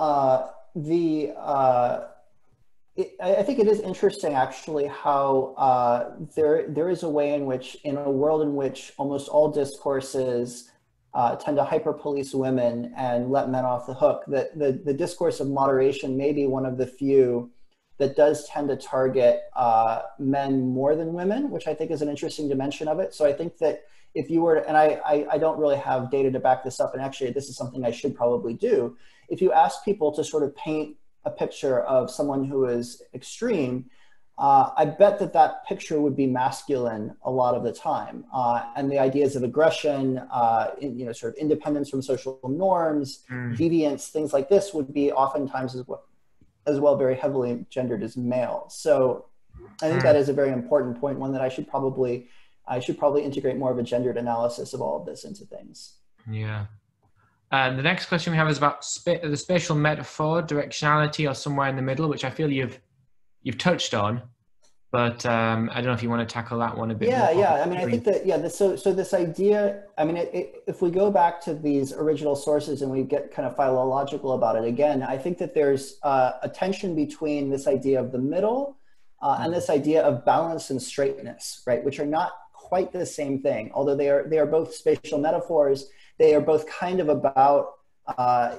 I think it is interesting, actually, how there is a way in which, in a world in which almost all discourses tend to hyper-police women and let men off the hook, that the discourse of moderation may be one of the few that does tend to target men more than women, which I think is an interesting dimension of it. So I think that if you were to, and I don't really have data to back this up, and actually this is something I should probably do, if you ask people to sort of paint a picture of someone who is extreme, I bet that picture would be masculine a lot of the time. And the ideas of aggression, you know, sort of independence from social norms, deviance, things like this would be oftentimes as well very heavily gendered as male. So I think that is a very important point, one that I should probably integrate more of a gendered analysis of all of this into things. Yeah. The next question we have is about the spatial metaphor, directionality, or somewhere in the middle, which I feel you've touched on, but I don't know if you want to tackle that one a bit more. Yeah. I mean, I think that, so this idea, I mean, if we go back to these original sources and we get kind of philological about it again, I think that there's a tension between this idea of the middle and this idea of balance and straightness, right? Which are not quite the same thing, although they are both spatial metaphors. They are both kind of about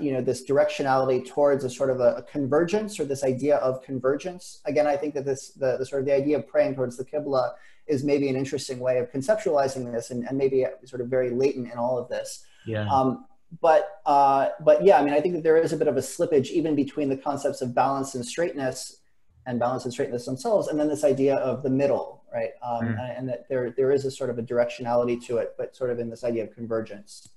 you know, this directionality towards a sort of a convergence, or this idea of convergence. Again, I think that the sort of the idea of praying towards the Qibla is maybe an interesting way of conceptualizing this, and maybe sort of very latent in all of this. Yeah. But yeah, I mean, I think that there is a bit of a slippage even between the concepts of balance and straightness themselves, and then this idea of the middle, right? And that there is a sort of a directionality to it, but sort of in this idea of convergence.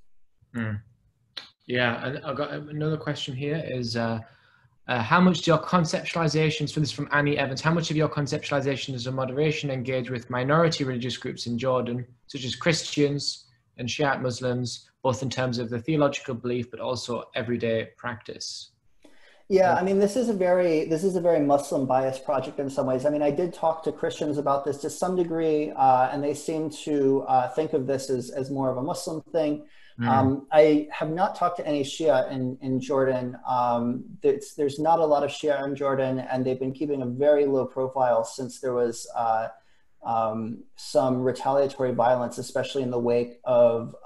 Yeah, and I've got another question here is, how much do your conceptualizations, for this from Annie Evans, how much of your conceptualizations of moderation engage with minority religious groups in Jordan, such as Christians and Shiite Muslims, both in terms of the theological belief, but also everyday practice? Yeah, I mean, this is a very Muslim biased project in some ways. I mean, I did talk to Christians about this to some degree, and they seem to think of this as more of a Muslim thing. I have not talked to any Shia in Jordan. There's not a lot of Shia in Jordan, and they've been keeping a very low profile since there was some retaliatory violence, especially in the wake of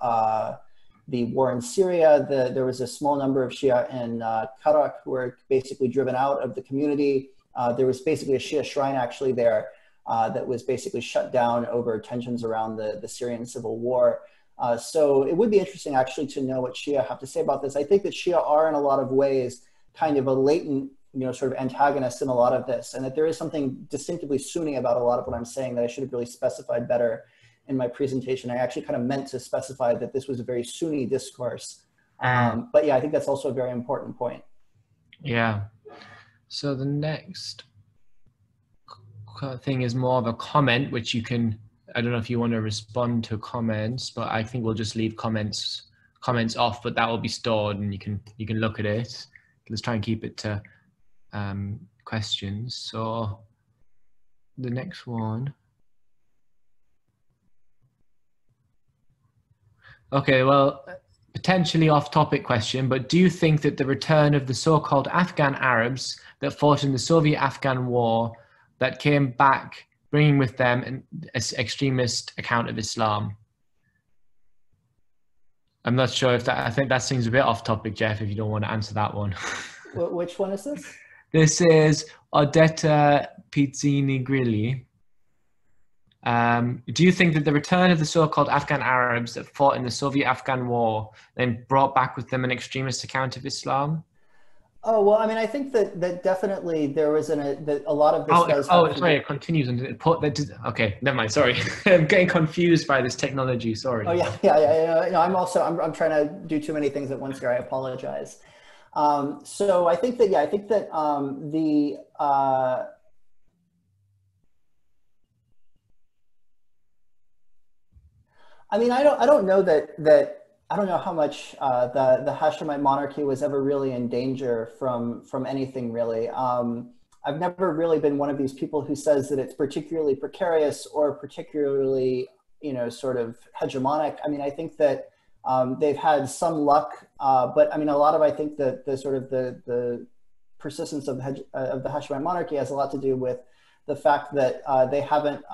the war in Syria. There was a small number of Shia in Karak who were basically driven out of the community. There was basically a Shia shrine actually there that was basically shut down over tensions around the Syrian civil war. So it would be interesting actually to know what Shia have to say about this. I think that Shia are in a lot of ways kind of a latent sort of antagonists in a lot of this, and that there is something distinctively Sunni about a lot of what I'm saying that I should have really specified better in my presentation. I actually kind of meant to specify that this was a very Sunni discourse. But yeah, I think that's also a very important point. Yeah. So the next thing is more of a comment, which you can, I don't know if you want to respond to comments, but I think we'll just leave comments off, but that will be stored and you can look at it. Let's try and keep it to questions. So the next one. Okay, well, potentially off-topic question, but do you think that the return of the so-called Afghan Arabs that fought in the Soviet-Afghan War, that came back, bringing with them an extremist account of Islam? I'm not sure if that, I think that seems a bit off-topic, Jeff, if you don't want to answer that one. Which one is this? This is Odetta Pizzini-Grilli. Do you think that the return of the so-called Afghan Arabs that fought in the Soviet-Afghan War then brought back with them an extremist account of Islam? Oh, well, I mean, I think that definitely there was a lot of this does. Oh, sorry, it continues. Okay, never mind, sorry. I'm getting confused by this technology, sorry. Oh, yeah. No, I'm trying to do too many things at once here. I apologize. So I think that, I mean, I don't know I don't know how much the Hashemite monarchy was ever really in danger from anything really. I've never really been one of these people who says that it's particularly precarious or particularly, sort of hegemonic. I mean, I think that they've had some luck, but I mean, I think that the persistence of the Hashemite monarchy has a lot to do with the fact that they haven't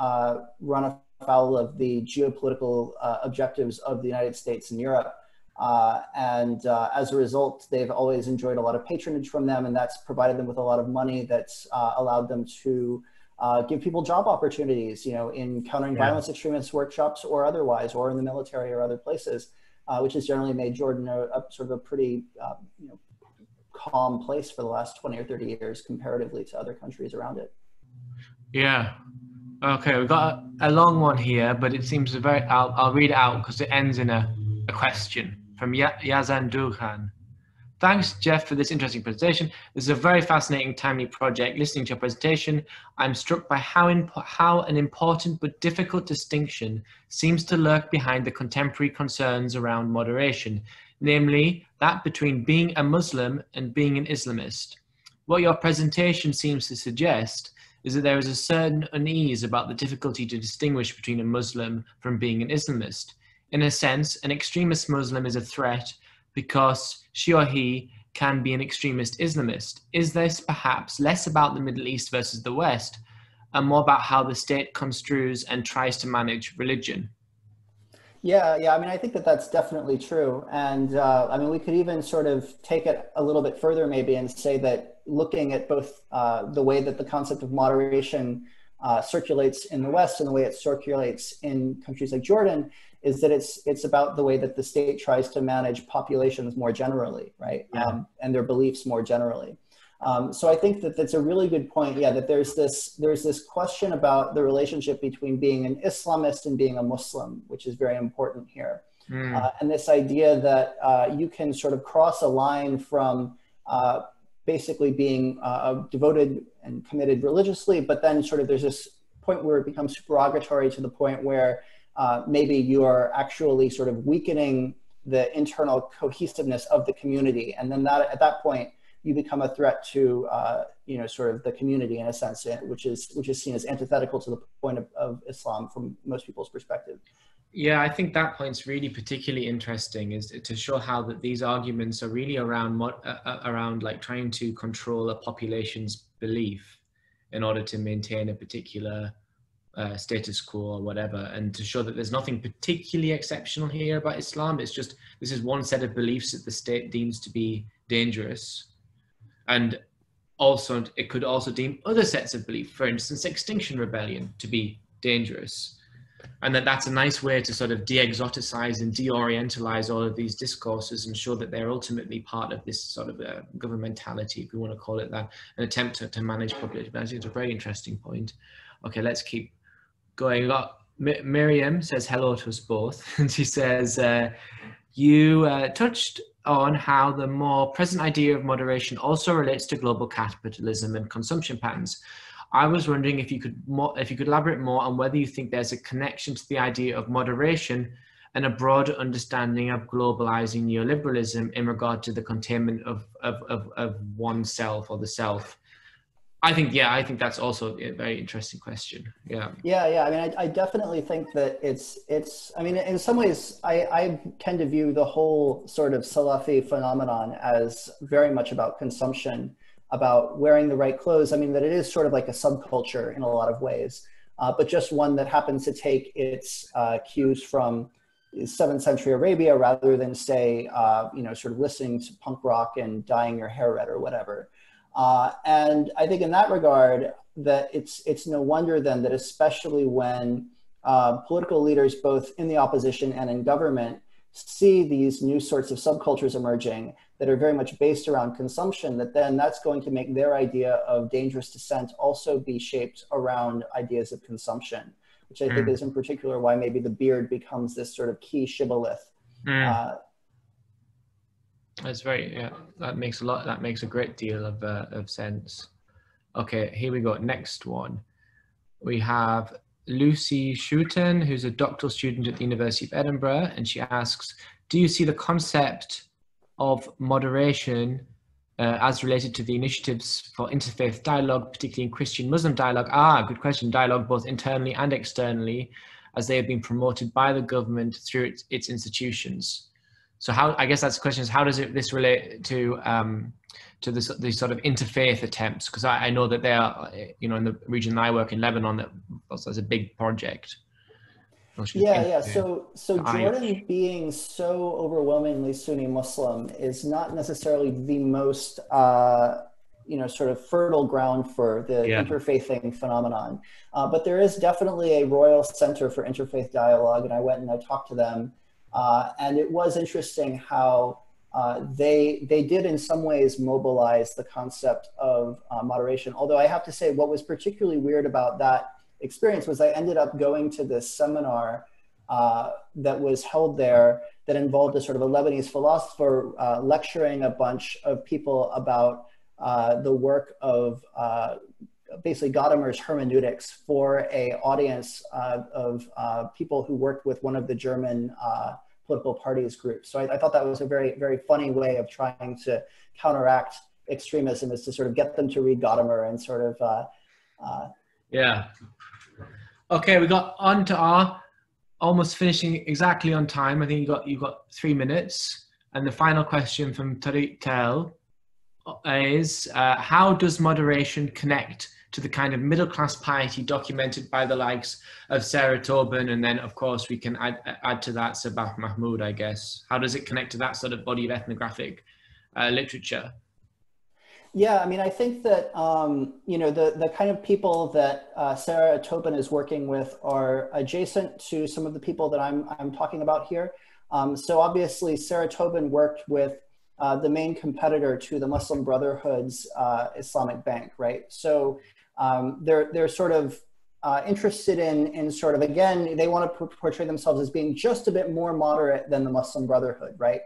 run afoul of the geopolitical objectives of the United States and Europe. And as a result, they've always enjoyed a lot of patronage from them, and that's provided them with a lot of money that's allowed them to give people job opportunities, in countering violence extremist workshops or otherwise, or in the military or other places, which has generally made Jordan a sort of a pretty calm place for the last 20 or 30 years comparatively to other countries around it. Yeah. Okay, we've got a long one here, but it seems I'll read it out because it ends in a question from Yazan Durkhan. Thanks, Jeff, for this interesting presentation. This is a very fascinating, timely project. Listening to your presentation, I'm struck by how an important but difficult distinction seems to lurk behind the contemporary concerns around moderation, namely that between being a Muslim and being an Islamist. What your presentation seems to suggest is that there is a certain unease about the difficulty to distinguish between a Muslim from being an Islamist. In a sense, an extremist Muslim is a threat because she or he can be an extremist Islamist. Is this perhaps less about the Middle East versus the West and more about how the state construes and tries to manage religion? Yeah. I mean, I think that that's definitely true. And I mean, we could even sort of take it a little bit further maybe and say that looking at both the way that the concept of moderation circulates in the West and the way it circulates in countries like Jordan is that it's about the way that the state tries to manage populations more generally, right? Yeah. And their beliefs more generally. So I think that that's a really good point. Yeah, that there's this question about the relationship between being an Islamist and being a Muslim, which is very important here. And this idea that you can sort of cross a line from basically being devoted and committed religiously, but then sort of there's this point where it becomes supererogatory to the point where maybe you are actually sort of weakening the internal cohesiveness of the community. And then at that point, you become a threat to, sort of the community in a sense, which is seen as antithetical to the point of Islam from most people's perspective. Yeah, I think that point's really particularly interesting, is to show how that these arguments are really around like trying to control a population's belief in order to maintain a particular status quo or whatever, and to show that there's nothing particularly exceptional here about Islam. It's just, this is one set of beliefs that the state deems to be dangerous. And also, it could also deem other sets of belief, for instance, Extinction Rebellion, to be dangerous. And that's a nice way to sort of de-exoticize and de-orientalize all of these discourses and show that they're ultimately part of this sort of governmentality, if we want to call it that, an attempt to manage public. I think it's a very interesting point. Okay, let's keep going. Miriam says hello to us both, and she says, you touched on how the more present idea of moderation also relates to global capitalism and consumption patterns. I was wondering if you could elaborate more on whether you think there's a connection to the idea of moderation and a broader understanding of globalizing neoliberalism in regard to the containment of oneself or the self. I think that's also a very interesting question. Yeah. I mean, I definitely think that it's, I mean, in some ways, I tend to view the whole sort of Salafi phenomenon as very much about consumption, about wearing the right clothes. I mean, that it is sort of like a subculture in a lot of ways, but just one that happens to take its cues from 7th century Arabia rather than say, sort of listening to punk rock and dyeing your hair red or whatever. And I think in that regard, that it's no wonder then that especially when political leaders, both in the opposition and in government, see these new sorts of subcultures emerging that are very much based around consumption, that then that's going to make their idea of dangerous dissent also be shaped around ideas of consumption, which I think is in particular why maybe the beard becomes this sort of key shibboleth. That's that makes a great deal of sense. Okay, here we go. Next one. We have Lucy Shooten, who's a doctoral student at the University of Edinburgh, and she asks, do you see the concept of moderation as related to the initiatives for interfaith dialogue, particularly in Christian-Muslim dialogue? Good question. Dialogue both internally and externally, as they have been promoted by the government through its institutions. So I guess that's the question, is how does this relate to these sort of interfaith attempts? Because I know that they are, in the region that I work in, Lebanon, that's a big project. So Jordan being so overwhelmingly Sunni Muslim is not necessarily the most, sort of fertile ground for the interfaithing phenomenon. But there is definitely a Royal Center for Interfaith Dialogue, and I went and I talked to them. And it was interesting how they did in some ways mobilize the concept of moderation. Although I have to say what was particularly weird about that experience was I ended up going to this seminar that was held there that involved a sort of a Lebanese philosopher lecturing a bunch of people about the work of basically Gadamer's hermeneutics for a audience of people who worked with one of the German political parties groups. So I thought that was a very, very funny way of trying to counteract extremism, is to sort of get them to read Gadamer and sort of Okay, we got on to our almost finishing exactly on time. I think you got 3 minutes. And the final question from Tariq Tel is, how does moderation connect to the kind of middle-class piety documented by the likes of Sarah Tobin? And then, of course, we can add to that Sabah Mahmood, I guess. How does it connect to that sort of body of ethnographic literature? Yeah, I mean, I think that, the kind of people that Sarah Tobin is working with are adjacent to some of the people that I'm talking about here. So obviously, Sarah Tobin worked with the main competitor to the Muslim Brotherhood's Islamic Bank, right? So they're sort of interested in sort of, again, they want to portray themselves as being just a bit more moderate than the Muslim Brotherhood, right?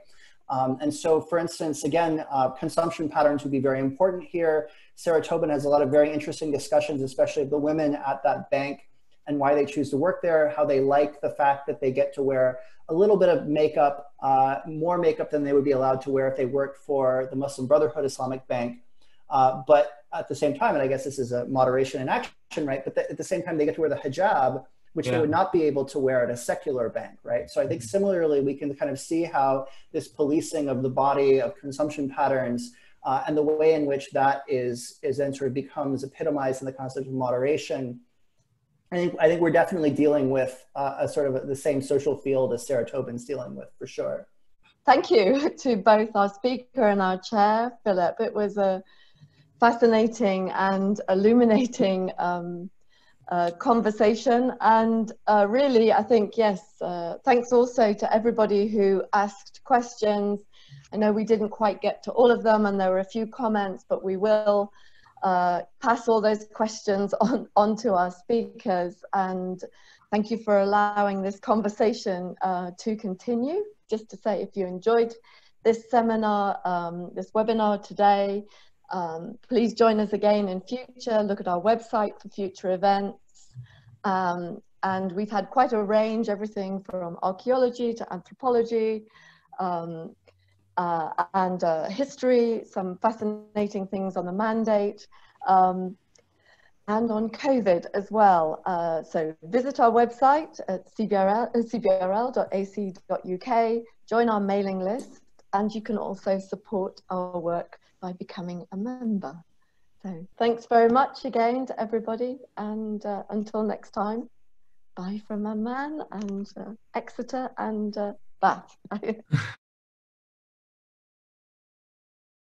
And so, for instance, again, consumption patterns would be very important here. Sarah Tobin has a lot of very interesting discussions, especially of the women at that bank and why they choose to work there, how they like the fact that they get to wear a little bit of makeup, more makeup than they would be allowed to wear if they worked for the Muslim Brotherhood Islamic Bank. But at the same time, and I guess this is a moderation in action, right? But at the same time, they get to wear the hijab, which they would not be able to wear at a secular bank, right? So I think similarly, we can kind of see how this policing of the body, of consumption patterns, and the way in which that is then sort of becomes epitomized in the concept of moderation. I think we're definitely dealing with a sort of the same social field as Sarah Tobin's dealing with, for sure. Thank you to both our speaker and our chair, Philip. It was a fascinating and illuminating conversation. And really, I think, yes, thanks also to everybody who asked questions. I know we didn't quite get to all of them, and there were a few comments, but we will pass all those questions on to our speakers. And thank you for allowing this conversation to continue. Just to say, if you enjoyed this seminar, this webinar today, please join us again in future. Look at our website for future events. And we've had quite a range, everything from archaeology to anthropology, and history, some fascinating things on the mandate, and on COVID as well. So visit our website at cbrl.ac.uk, join our mailing list, and you can also support our work by becoming a member. So thanks very much again to everybody, and until next time, bye from Amman and Exeter and Bath.